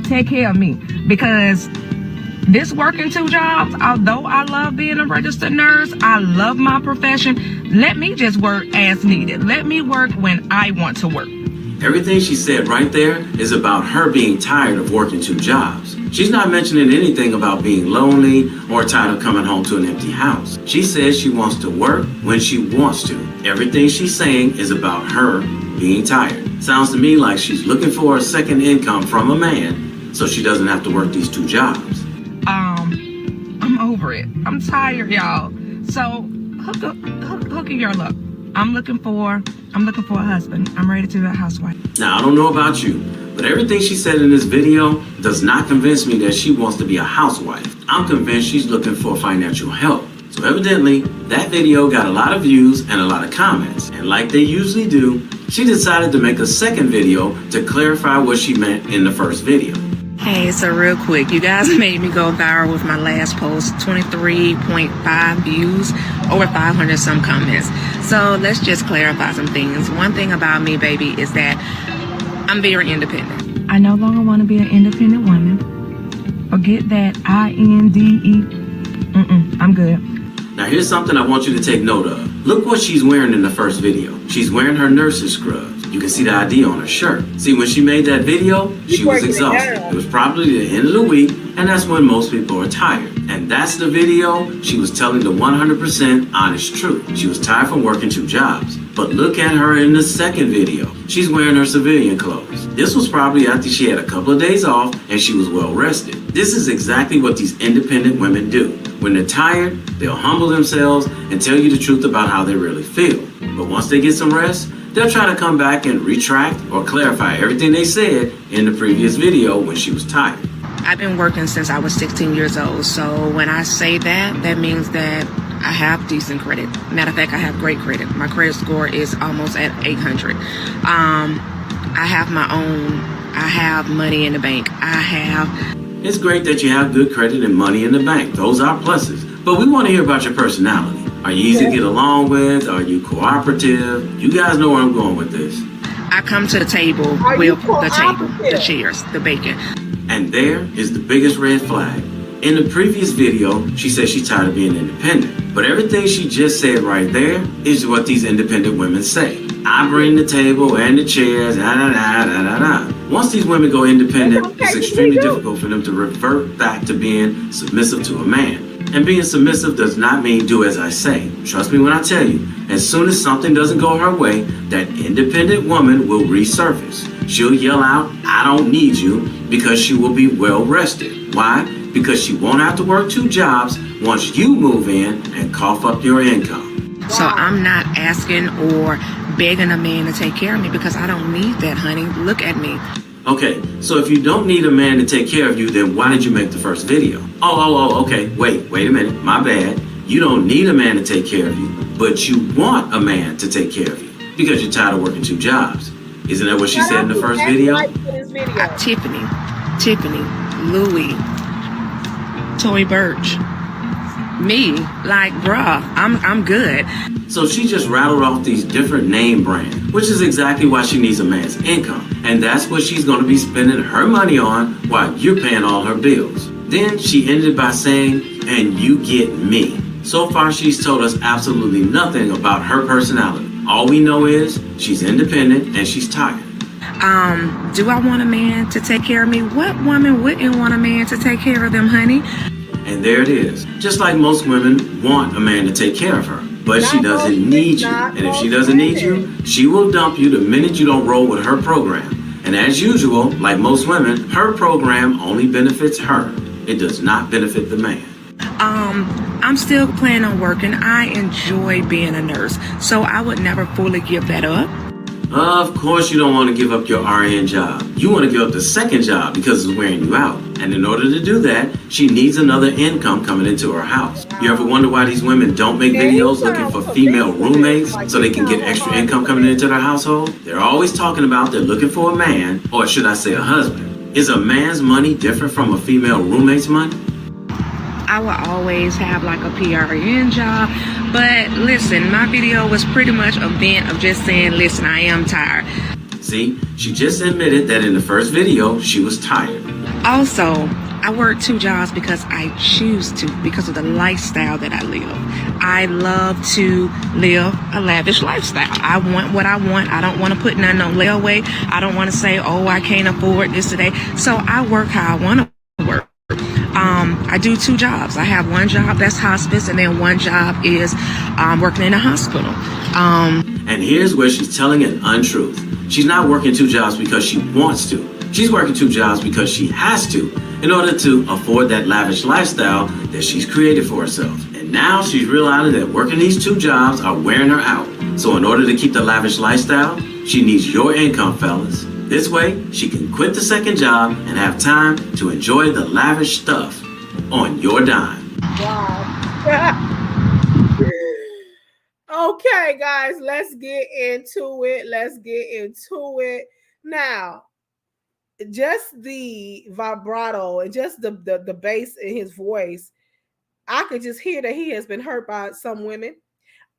Take care of me, because this working 2 jobs, although I love being a registered nurse, I love my profession. Let me just work as needed. Let me work when I want to work. Everything she said right there is about her being tired of working 2 jobs. She's not mentioning anything about being lonely or tired of coming home to an empty house. She says she wants to work when she wants to. Everything she's saying is about her being tired. Sounds to me like she's looking for a second income from a man so she doesn't have to work these 2 jobs. I'm over it. I'm tired, y'all. So hook your luck. I'm looking for a husband. I'm ready to be a housewife. Now, I don't know about you, but everything she said in this video does not convince me that she wants to be a housewife. I'm convinced she's looking for financial help. So evidently, that video got a lot of views and a lot of comments. And like they usually do, she decided to make a second video to clarify what she meant in the first video. Hey, so real quick, you guys made me go viral with my last post, 23.5 views, over 500 some comments. So let's just clarify some things. One thing about me, baby, is that I'm very independent. I no longer want to be an independent woman. Forget that INDE. I'm good. Now here's something I want you to take note of. Look what she's wearing in the first video. She's wearing her nurse's scrubs. You can see the ID on her shirt. See, when she made that video, she was exhausted. It was probably the end of the week, and that's when most people are tired. And that's the video she was telling the 100% honest truth. She was tired from working 2 jobs. But look at her in the second video. She's wearing her civilian clothes. This was probably after she had a couple of days off and she was well rested. This is exactly what these independent women do. When they're tired, they'll humble themselves and tell you the truth about how they really feel. But once they get some rest, they'll try to come back and retract or clarify everything they said in the previous video when she was tired. I've been working since I was 16 years old. So when I say that, that means that I have decent credit. Matter of fact, I have great credit. My credit score is almost at 800. I have my own. I have money in the bank. It's great that you have good credit and money in the bank. Those are pluses. But we want to hear about your personality. Are you easy to get along with? Are you cooperative? You guys know where I'm going with this. I come to the table with the chairs, the bacon. And there is the biggest red flag. In the previous video, she said she's tired of being independent. But everything she just said right there is what these independent women say. I bring the table and the chairs, Once these women go independent, it's extremely difficult for them to revert back to being submissive to a man. And being submissive does not mean do as I say. Trust me when I tell you, as soon as something doesn't go her way, that independent woman will resurface. She'll yell out, I don't need you, because she will be well rested. Why? Because she won't have to work 2 jobs once you move in and cough up your income. So I'm not asking or begging a man to take care of me because I don't need that, honey. Look at me. Okay, so if you don't need a man to take care of you, then why did you make the first video? Okay, wait a minute, my bad. You don't need a man to take care of you, but you want a man to take care of you because you're tired of working 2 jobs. Isn't that what she said in the first video? Tiffany, Louis, Tory Burch, me, like, bruh, I'm good. So she just rattled off these different name brands, which is exactly why she needs a man's income. And that's what she's going to be spending her money on while you're paying all her bills. Then she ended by saying, and you get me. So far, she's told us absolutely nothing about her personality. All we know is she's independent and she's tired. Do I want a man to take care of me? What woman wouldn't want a man to take care of them, honey? And there it is. Just like most women want a man to take care of her. But she doesn't need you. And if she doesn't need you, she will dump you the minute you don't roll with her program. And as usual, like most women, her program only benefits her. It does not benefit the man. I'm still planning on working. I enjoy being a nurse, so I would never fully give that up. Of course you don't want to give up your RN job. You want to give up the second job because it's wearing you out. And in order to do that, she needs another income coming into her house. You ever wonder why these women don't make videos looking for female roommates so they can get extra income coming into their household? They're always talking about they're looking for a man, or should I say a husband. Is a man's money different from a female roommate's money? I will always have like a PRN job. But listen, my video was pretty much a vent of just saying, listen, I am tired. See, she just admitted that in the first video, she was tired. Also, I work 2 jobs because I choose to, because of the lifestyle that I live. I love to live a lavish lifestyle. I want what I want. I don't want to put nothing on layaway. I don't want to say, oh, I can't afford this today. So I work how I want to work. I do 2 jobs. I have 1 job that's hospice, and then 1 job is working in a hospital. And here's where she's telling an untruth. She's not working 2 jobs because she wants to. She's working 2 jobs because she has to in order to afford that lavish lifestyle that she's created for herself. And now she's realizing that working these 2 jobs are wearing her out. So in order to keep the lavish lifestyle, she needs your income, fellas. This way, she can quit the second job and have time to enjoy the lavish stuff on your dime. Wow. Okay, guys, let's get into it. Now, just the vibrato and just the bass in his voice, I could just hear that he has been hurt by some women.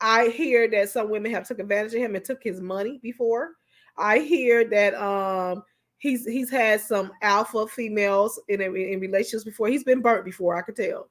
I hear that some women have took advantage of him and took his money before. I hear that he's had some alpha females in relationships before. He's been burnt before, I could tell.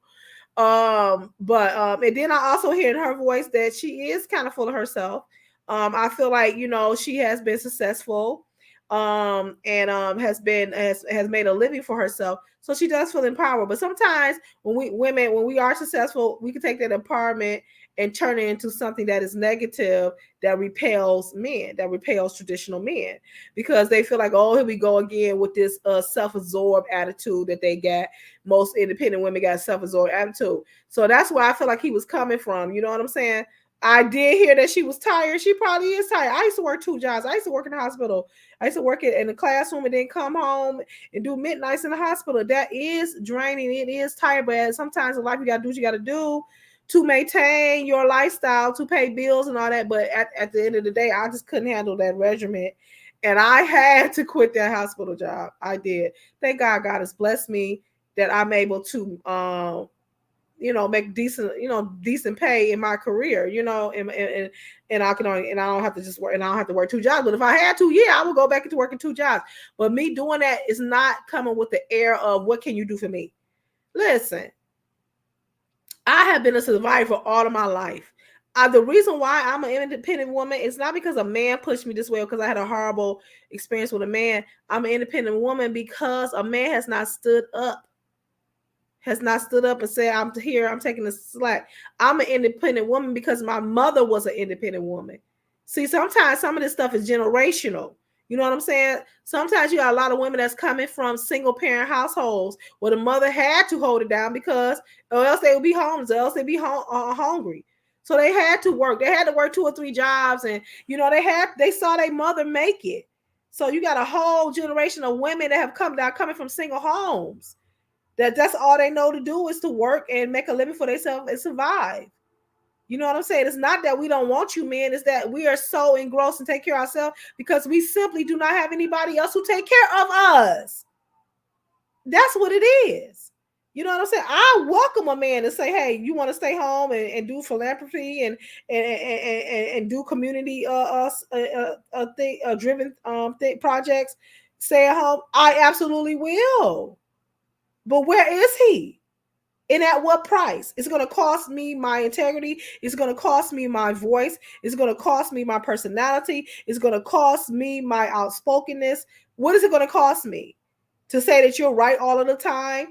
And then I also hear in her voice that she is kind of full of herself. I feel like, you know, she has been successful, and has made a living for herself. So she does feel empowered. But sometimes when we are successful, we can take that empowerment and turn it into something that is negative, that repels men, that repels traditional men, because they feel like, oh, here we go again with this self-absorbed attitude that they got. Most independent women got self-absorbed attitude. So that's where I feel like he was coming from. You know what I'm saying? I did hear that she was tired. She probably is tired. I used to work 2 jobs. I used to work in the hospital. I used to work in the classroom and then come home and do midnights in the hospital. That is draining. It is tired, but sometimes in life you gotta do what you gotta do to maintain your lifestyle, to pay bills and all that. But at the end of the day, I just couldn't handle that regimen. And I had to quit that hospital job. I did. Thank God God has blessed me that I'm able to make decent pay in my career, and I don't have to just work, and I don't have to work 2 jobs. But if I had to, yeah, I would go back into working 2 jobs. But me doing that is not coming with the air of what can you do for me? Listen, I have been a survivor all of my life. The reason why I'm an independent woman is not because a man pushed me this way or because I had a horrible experience with a man. I'm an independent woman because a man has not stood up and said, I'm here, I'm taking the slack. I'm an independent woman because my mother was an independent woman. See, sometimes some of this stuff is generational. You know what I'm saying? Sometimes you got a lot of women that's coming from single parent households where the mother had to hold it down because or else they would be homeless, or else they'd be hungry. So they had to work. They had to work 2 or 3 jobs, and they saw their mother make it. So you got a whole generation of women that have coming from single homes. That's all they know to do is to work and make a living for themselves and survive. You know what I'm saying? It's not that we don't want you, men. It's that we are so engrossed and take care of ourselves because we simply do not have anybody else who take care of us. That's what it is. You know what I'm saying? I welcome a man to say, hey, you want to stay home and do philanthropy and do community driven projects, stay at home. I absolutely will. But where is he? And at what price? It's going to cost me my integrity. It's going to cost me my voice. It's going to cost me my personality. It's going to cost me my outspokenness. What is it going to cost me? To say that you're right all of the time?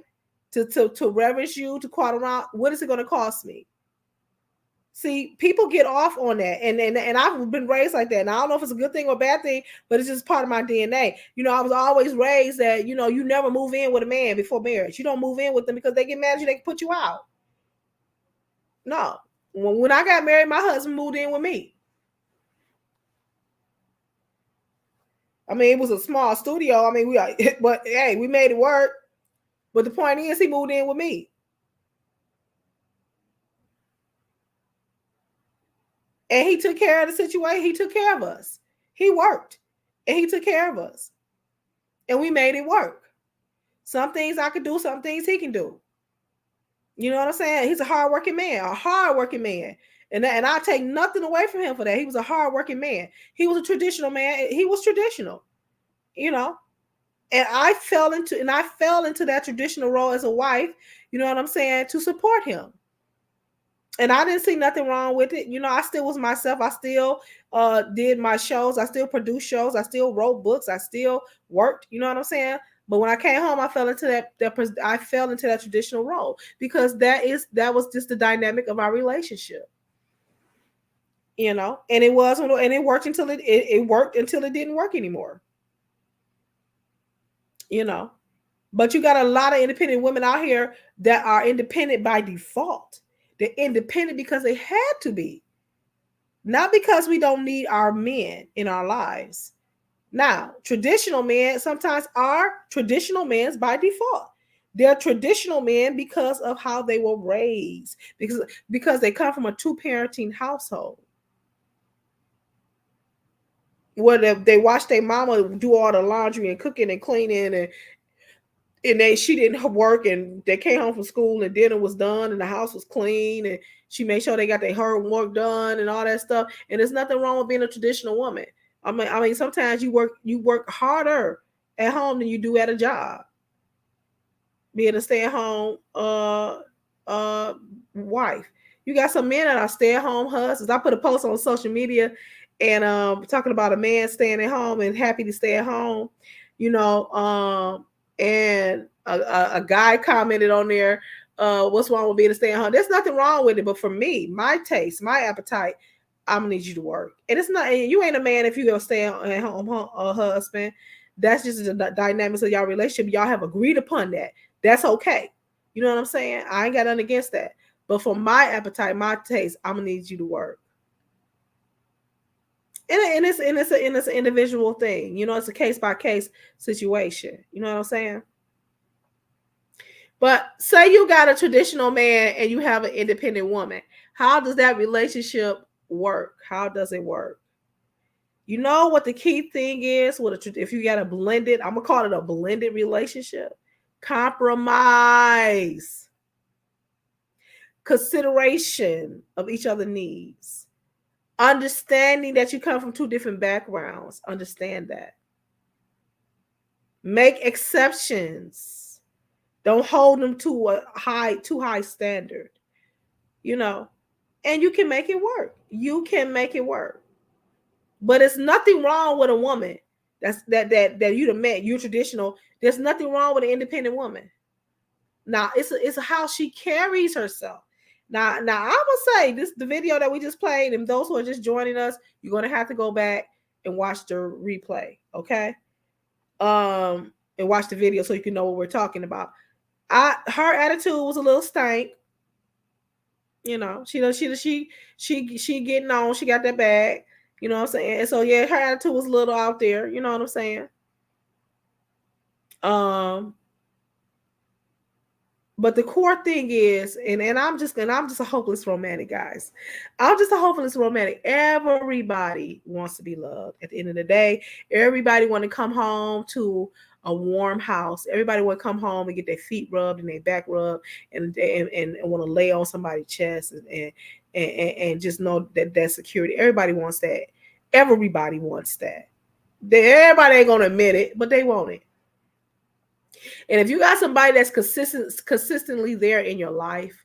To reverence you, to quote around? What is it going to cost me? See, people get off on that, and I've been raised like that. And I don't know if it's a good thing or a bad thing, but it's just part of my DNA. I was always raised that you never move in with a man before marriage. You don't move in with them because they get mad at you, they can put you out. No, when I got married, my husband moved in with me. I mean, it was a small studio. I mean, but hey, we made it work. But the point is, he moved in with me. And he took care of the situation. He took care of us. He worked and he took care of us. And we made it work. Some things I could do, some things he can do. You know what I'm saying? He's a hardworking man, And I take nothing away from him for that. He was a hardworking man. He was a traditional man. He was traditional, And I fell into that traditional role as a wife, you know what I'm saying, to support him. And I didn't see nothing wrong with it. I still was myself. I still did my shows. I still produced shows. I still wrote books. I still worked. You know what I'm saying? But when I came home, I fell into that traditional role because that was just the dynamic of our relationship. And it worked until it worked until it didn't work anymore. But you got a lot of independent women out here that are independent by default. They're independent because they had to be. Not because we don't need our men in our lives. Now, traditional men sometimes are traditional men by default. They're traditional men because of how they were raised, because they come from a 2-parenting household. Where they watch their mama do all the laundry and cooking and cleaning and she didn't work and they came home from school and dinner was done and the house was clean and she made sure they got their homework done and all that stuff. And there's nothing wrong with being a traditional woman. I mean, sometimes you work harder at home than you do at a job. Being a stay-at-home wife. You got some men that are stay-at-home husbands. I put a post on social media and talking about a man staying at home and happy to stay at home, you know, and a guy commented on there, what's wrong with being a stay-at-home? There's nothing wrong with it, but for me, my taste, my appetite, I'm gonna need you to work. And it's not, you ain't a man if you go stay at home husband. That's just the dynamics of y'all relationship. Y'all have agreed upon that. That's okay. You know what I'm saying? I ain't got nothing against that. But for my appetite, my taste, I'm gonna need you to work. And it's an individual thing. You know, it's a case by case situation. You know what I'm saying? But say you got a traditional man and you have an independent woman. How does that relationship work? How does it work? You know what the key thing is? If you got a blended, I'm gonna call it a blended relationship. Compromise, consideration of each other's needs, understanding that you come from two different backgrounds. Understand that. Make exceptions. Don't hold them to a too high standard. You know, and you can make it work. You can make it work. But it's nothing wrong with a woman that you'd have met. You're traditional. There's nothing wrong with an independent woman. Now it's how she carries herself. Now I'm gonna say this: the video that we just played, and those who are just joining us, you're gonna have to go back and watch the replay, okay? And watch the video so you can know what we're talking about. Her attitude was a little stank. You know, she getting on. She got that bag. You know what I'm saying? And so yeah, her attitude was a little out there. You know what I'm saying? But the core thing is, and I'm just a hopeless romantic, guys. I'm just a hopeless romantic. Everybody wants to be loved. At the end of the day, everybody want to come home to a warm house. Everybody want to come home and get their feet rubbed and their back rubbed, and want to lay on somebody's chest and just know that security. Everybody wants that. Everybody wants that. Everybody ain't gonna admit it, but they want it. And if you got somebody that's consistently there in your life,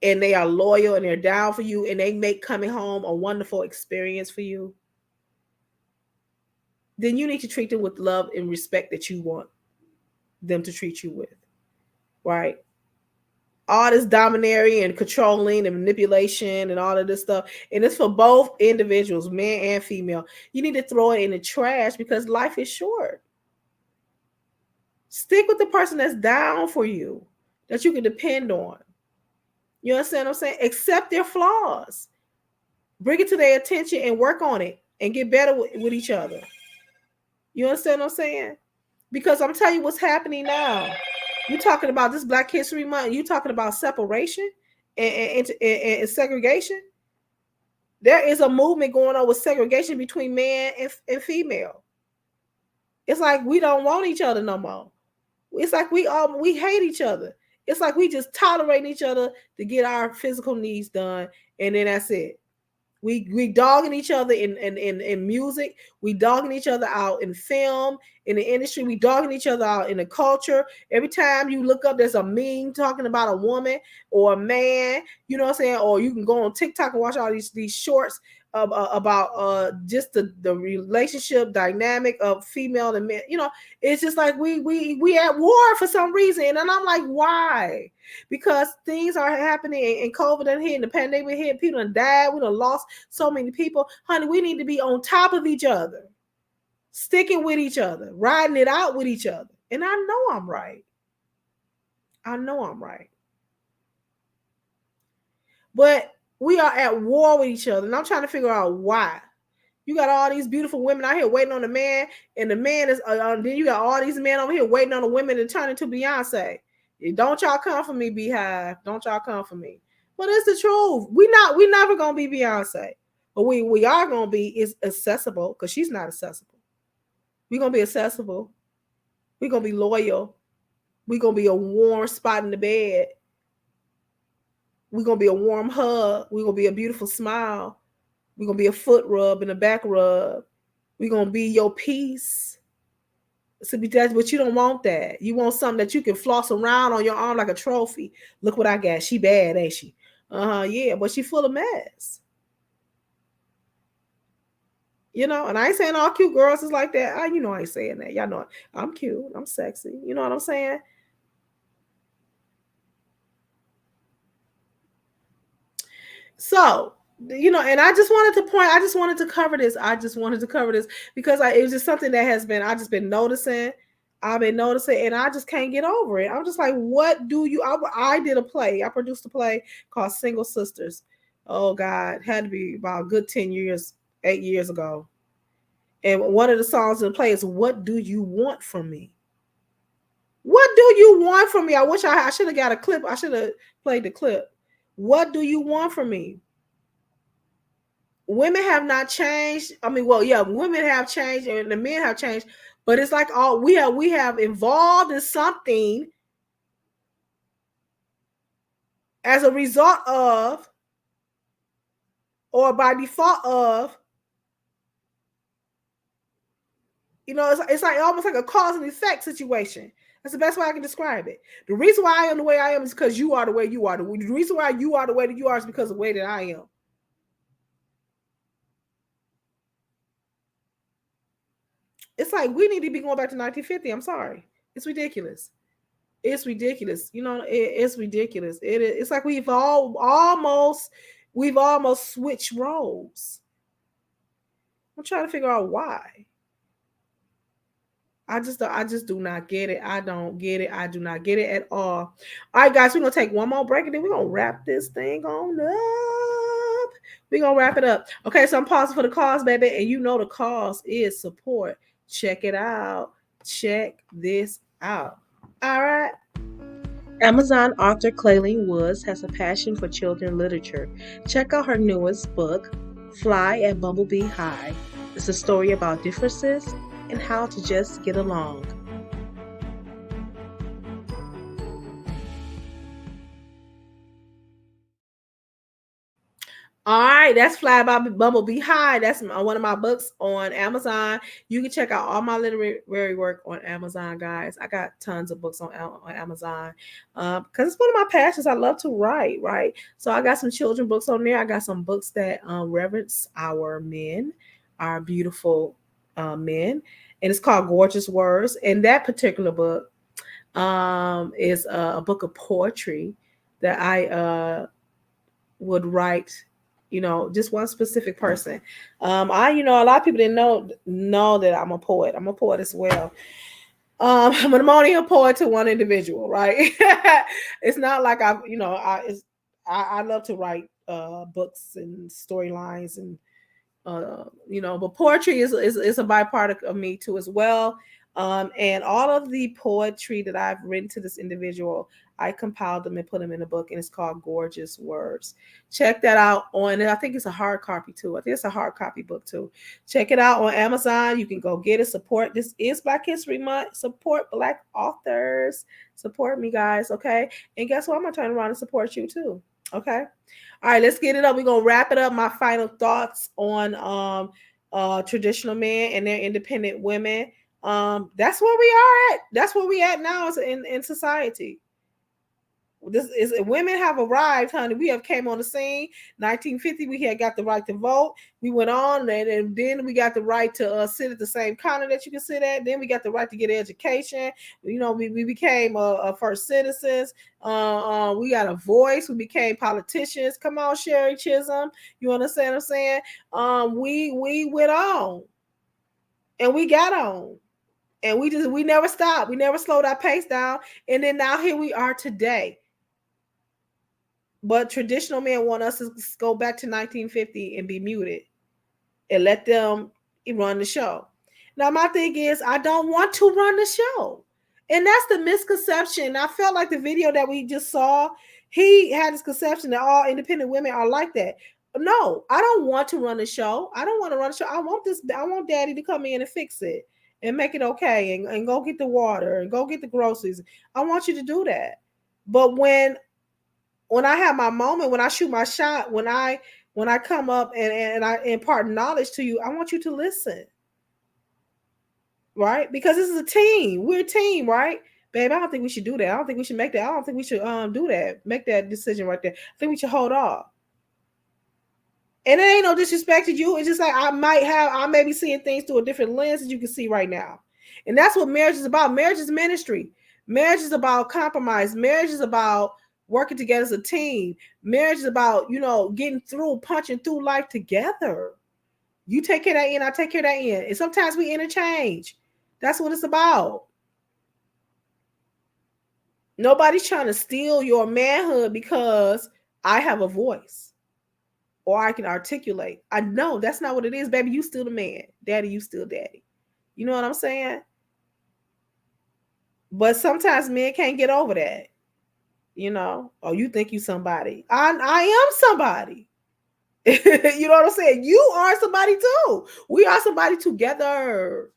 and they are loyal and they're down for you, and they make coming home a wonderful experience for you, then you need to treat them with love and respect that you want them to treat you with, right? All this domineering and controlling and manipulation and all of this stuff, and it's for both individuals, man and female. You need to throw it in the trash because life is short. Stick with the person that's down for you, that you can depend on. You understand what I'm saying? Accept their flaws. Bring it to their attention and work on it and get better with each other. You understand what I'm saying? Because I'm telling you what's happening now. You're talking about this Black History Month. You're talking about separation and segregation. There is a movement going on with segregation between man and female. It's like we don't want each other no more. It's like we hate each other. It's like we just tolerate each other to get our physical needs done, and then that's it. We dogging each other in music. We dogging each other out in film, in the industry. We dogging each other out in the culture. Every time you look up, there's a meme talking about a woman or a man. You know what I'm saying? Or you can go on TikTok and watch all these shorts about just the relationship dynamic of female and men. You know, it's just like we at war for some reason, and I'm like, why? Because things are happening, and COVID done hit, and the pandemic hit. People done died. We done lost so many people, honey. We need to be on top of each other, sticking with each other, riding it out with each other. And I know I'm right. But we are at war with each other, and I'm trying to figure out why. You got all these beautiful women out here waiting on the man, and the man is then you got all these men over here waiting on the women to turn into Beyonce. Don't y'all come for me, Beehive. Don't y'all come for me. But it's the truth. We never gonna be Beyonce, but we are gonna be is accessible because she's not accessible. We're gonna be accessible. We're gonna be loyal. We're gonna be a warm spot in the bed. We're going to be a warm hug. We're going to be a beautiful smile. We're going to be a foot rub and a back rub. We're going to be your peace. So but you don't want that. You want something that you can floss around on your arm like a trophy. Look what I got. She bad, ain't she? Yeah, but she full of mess. You know, and I ain't saying all cute girls is like that. I ain't saying that. Y'all know I'm cute. I'm sexy. You know what I'm saying? So, and I just wanted to cover this. Because it was just something that I've just been noticing. I've been noticing, and I just can't get over it. I'm just like, what do you? I did a play. I produced a play called Single Sisters. Oh God, had to be about a good 8 years ago. And one of the songs in the play is "What Do You Want From Me?" What do you want from me? I wish I should have got a clip. I should have played the clip. What do you want from me? Women have not changed. I mean, well, yeah, women have changed and the men have changed, but it's like we have evolved in something as a result of, or by default of, it's like almost like a cause and effect situation. That's the best way I can describe it. The reason why I am the way I am is because you are the way you are. The reason why you are the way that you are is because of the way that I am. It's like we need to be going back to 1950. I'm sorry. It's ridiculous. It's ridiculous. It's ridiculous. It's like we've almost switched roles. I'm trying to figure out why. I just do not get it. I don't get it. I do not get it at all. All right, guys, we're going to take one more break and then we're going to wrap this thing on up. We're going to wrap it up. Okay, so I'm pausing for the cause, baby. And the cause is support. Check it out. Check this out. All right. Amazon author Clayleen Woods has a passion for children's literature. Check out her newest book, Fly at Bumblebee High. It's a story about differences and how to just get along. All right, that's Fly by Bumblebee High. That's one of my books on Amazon. You can check out all my literary work on Amazon, guys. I got tons of books on Amazon because it's one of my passions. I love to write, right? So I got some children books on there. I got some books that reverence our men, our beautiful men, and it's called Gorgeous Words. And that particular book is a book of poetry that I would write. Just one specific person. A lot of people didn't know that I'm a poet. I'm a poet as well. But I'm only a poet to one individual, right? It's not like I love to write books and storylines and but poetry is a byproduct of me too as well. And all of the poetry that I've written to this individual, I compiled them and put them in a book, and it's called Gorgeous Words. Check that out I think it's a hard copy too. I think it's a hard copy book too. Check it out on Amazon. You can go get it. Support. This is Black History Month. Support Black authors. Support me, guys. Okay. And guess what? I'm gonna turn around and support you too. Okay. All right, let's get it up. We're gonna wrap it up. My final thoughts on traditional men and their independent women. That's where we are at. That's where we at now in society. Women have arrived, honey. We have came on the scene. 1950, we had got the right to vote. We went on, and then we got the right to sit at the same counter that you can sit at. Then we got the right to get education. We became first citizens. We got a voice. We became politicians. Come on, Sherry Chisholm. You understand what I'm saying? We went on, and we got on. And we never stopped. We never slowed our pace down. And then now here we are today. But traditional men want us to go back to 1950 and be muted and let them run the show. Now, my thing is, I don't want to run the show. And that's the misconception. I felt like the video that we just saw, he had this conception that all independent women are like that. No, I don't want to run the show. I don't want to run the show. I want daddy to come in and fix it and make it okay and go get the water and go get the groceries. I want you to do that. But when I have my moment, when I shoot my shot, when I come up and I impart knowledge to you, I want you to listen. right? Because this is a team. We're a team, right? Babe, I don't think we should do that. I don't think we should make that. I don't think we should do that. Make that decision right there. I think we should hold off. And it ain't no disrespect to you. It's just like I may be seeing things through a different lens that you can see right now. And that's what marriage is about. Marriage is ministry. Marriage is about compromise. Marriage is about working together as a team. Marriage is about, getting through, punching through life together. You take care of that end, I take care of that end. And sometimes we interchange. That's what it's about. Nobody's trying to steal your manhood because I have a voice. Or I can articulate. I know that's not what it is, baby. You still the man. Daddy, you still daddy. You know what I'm saying? But sometimes men can't get over that. Oh, you think you somebody. I am somebody. You know what I'm saying? You are somebody too. We are somebody together.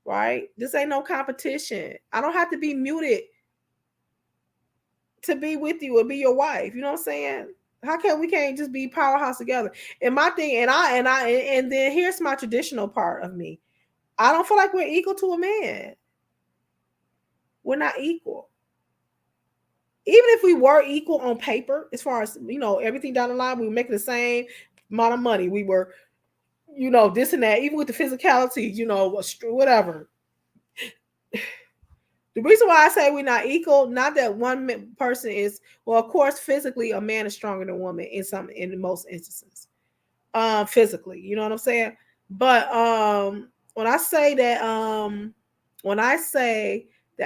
Right? This ain't no competition. I don't have to be muted to be with you or be your wife. You know what I'm saying? How come we can't just be powerhouse together? And my thing, and then here's my traditional part of me. I don't feel like we're equal to a man. We're not equal. Even if we were equal on paper, as far as, everything down the line, we were making the same amount of money. We were, this and that, even with the physicality, whatever. The reason why I say we're not equal, not that one person is, well, of course, physically, a man is stronger than a woman in most instances. Physically, you know what I'm saying? But when I say that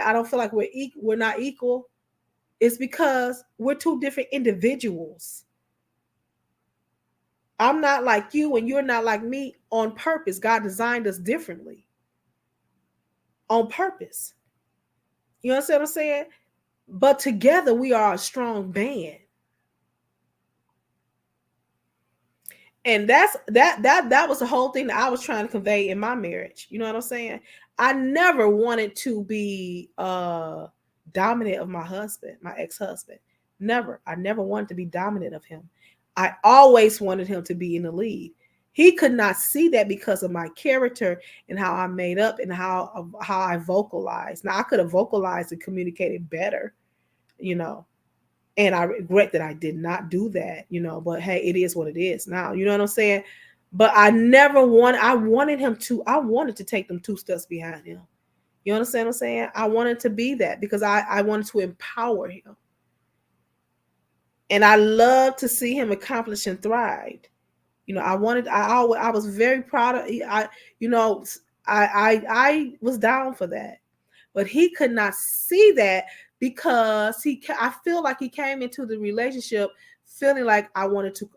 I don't feel like we're not equal, it's because we're two different individuals. I'm not like you and you're not like me on purpose. God designed us differently. On purpose. You understand what I'm saying? But together we are a strong band. And that was the whole thing that I was trying to convey in my marriage. You know what I'm saying? I never wanted to be dominant of my husband, my ex-husband. Never. I never wanted to be dominant of him. I always wanted him to be in the lead. He could not see that because of my character and how I made up and how I vocalized. Now, I could have vocalized and communicated better, and I regret that I did not do that, but hey, it is what it is now. You know what I'm saying? But I wanted to take them 2 steps behind him. You understand what I'm saying? I wanted to be that because I wanted to empower him. And I love to see him accomplish and thrive. I was very proud of, I was down for that, but he could not see that because I feel like he came into the relationship feeling like I wanted to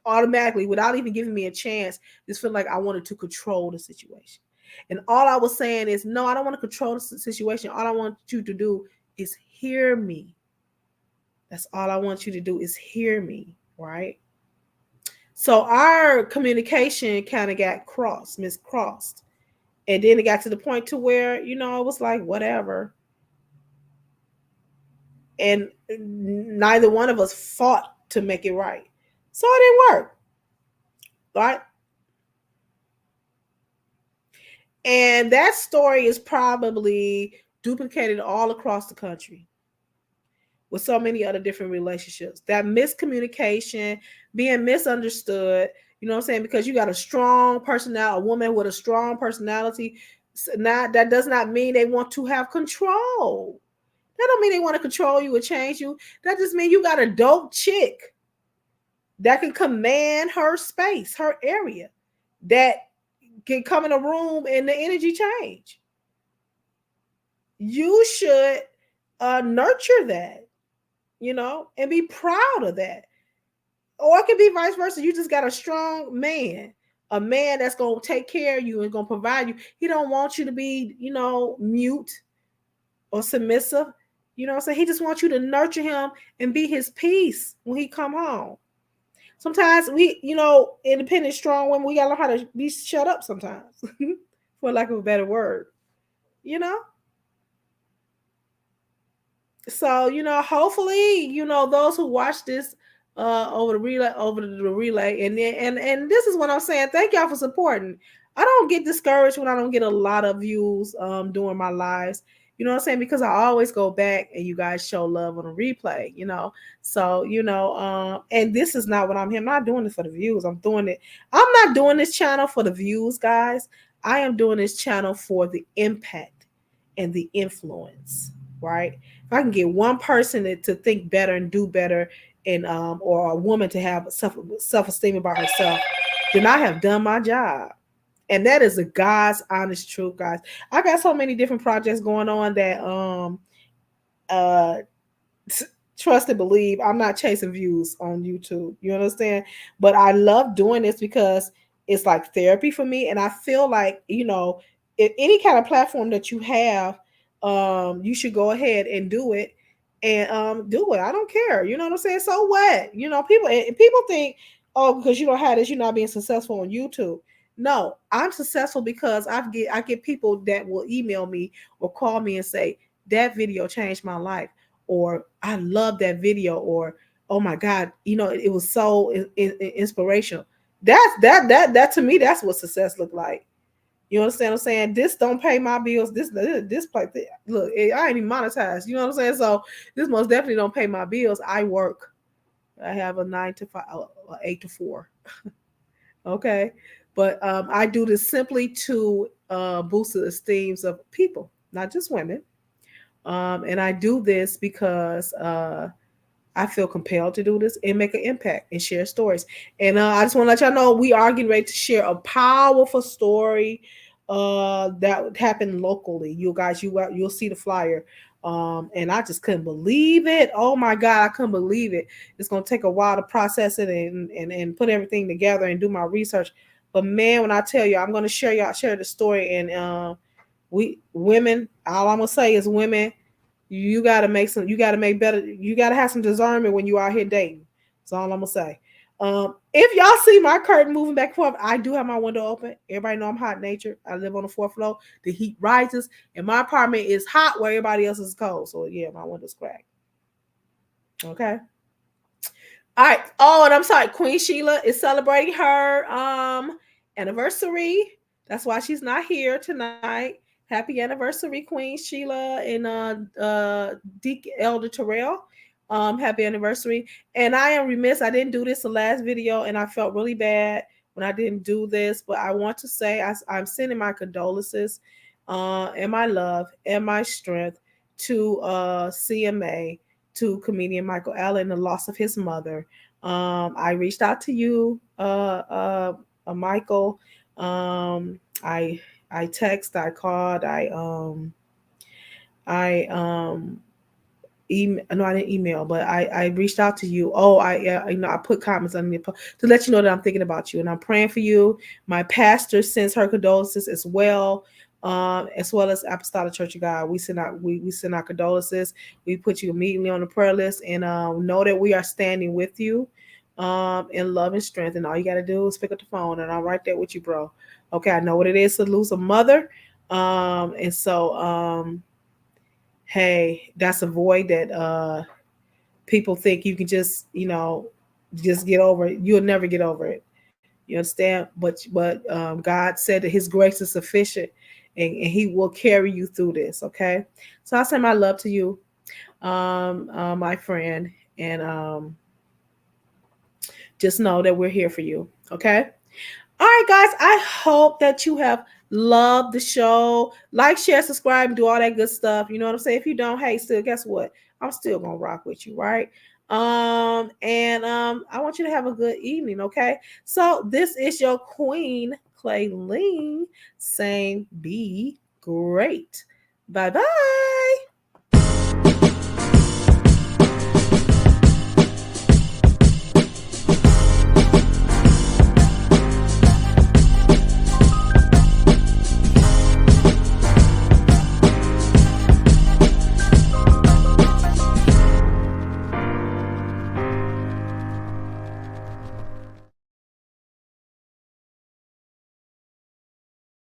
automatically, without even giving me a chance, just feel like I wanted to control the situation. And all I was saying is, no, I don't want to control the situation. All I want you to do is hear me. That's all I want you to do is hear me, right? So our communication kind of got miscrossed. And then it got to the point to where, it was like, whatever. And neither one of us fought to make it right. So it didn't work. Right? And that story is probably duplicated all across the country with so many other different relationships. That miscommunication, being misunderstood, you know what I'm saying? Because you got a strong personality, a woman with a strong personality. That does not mean they want to have control. That don't mean they want to control you or change you. That just means you got a dope chick that can command her space, her area, that can come in a room and the energy change. You should nurture that, and be proud of that. Or it could be vice versa. You just got a strong man, a man that's going to take care of you and going to provide you. He don't want you to be, mute or submissive. You know what I'm saying? He just wants you to nurture him and be his peace when he come home. Sometimes we, independent, strong women, we got to learn how to be shut up sometimes, for lack of a better word, So, hopefully, those who watch this over the relay, and this is what I'm saying. Thank y'all for supporting. I don't get discouraged when I don't get a lot of views during my lives. You know what I'm saying? Because I always go back and you guys show love on a replay, you know. So, you know, and this is not what I'm here. I'm not doing it for the views. I'm not doing this channel for the views, guys. I am doing this channel for the impact and the influence, right? If I can get one person to think better and do better, and or a woman to have self-esteem about herself, then I have done my job. And that is the God's honest truth, guys. I got so many different projects going on that uh trust and believe I'm not chasing views on YouTube. You understand? But I love doing this because it's like therapy for me. And I feel like, you know, if any kind of platform that you have, you should go ahead and do it and do it. I don't care. You know what I'm saying? So what? You know, people think, oh, because you don't have this, you're not being successful on YouTube. No, I'm successful because I get people that will email me or call me and say, that video changed my life, or I love that video, or oh my God, you know, it was so inspirational. That to me, that's what success look like. You understand what I'm saying? This don't pay my bills. This play, look, I ain't even monetized. You know what I'm saying? So this most definitely don't pay my bills. I work. I have a 9 to 5, 8 to 4. Okay. But I do this simply to boost the esteems of people, not just women. And I do this because I feel compelled to do this and make an impact and share stories. And I just want to let y'all know we are getting ready to share a powerful story that happened locally. You guys, you'll see the flyer. And I just couldn't believe it. Oh my God, I couldn't believe it. It's gonna take a while to process it and put everything together and do my research. But man, when I tell you, I'm gonna share the story, and we women, all I'm gonna say is women, you gotta make better, you gotta have some discernment when you out here dating. That's all I'm gonna say. If y'all see my curtain moving back and forth, I do have my window open. Everybody know I'm hot natured. I live on the 4th floor. The heat rises, and my apartment is hot where everybody else is cold. So yeah, my window's cracked. Okay. All right. Oh, and I'm sorry, Queen Sheila is celebrating her anniversary. That's why she's not here tonight. Happy anniversary, Queen Sheila and Deacon Elder Terrell. Happy anniversary. And I am remiss, I didn't do this the last video, and I felt really bad when I didn't do this, but I want to say I'm sending my condolences and my love and my strength to CMA, to comedian Michael Allen, the loss of his mother. I reached out to you, Michael. I text, I called, no, I didn't email, but I reached out to you. Oh, I put comments on the post to let you know that I'm thinking about you and I'm praying for you. My pastor sends her condolences as well as Apostolic Church of God. We send our condolences. We put you immediately on the prayer list, and know that we are standing with you in love and strength. And all you got to do is pick up the phone, and I'm right there with you, bro. Okay, I know what it is to lose a mother, and so hey, that's a void that people think you can just get over it. You'll never get over it. You understand? But God said that His grace is sufficient, and He will carry you through this. Okay. So I send my love to you, my friend, and just know that we're here for you. Okay. All right, guys. I hope that you have loved the show. Like, share, subscribe, do all that good stuff. You know what I'm saying? If you don't, hey, still, guess what? I'm still gonna rock with you, right? I want you to have a good evening. Okay. So this is your Queen Clayleen saying, be great. Bye bye.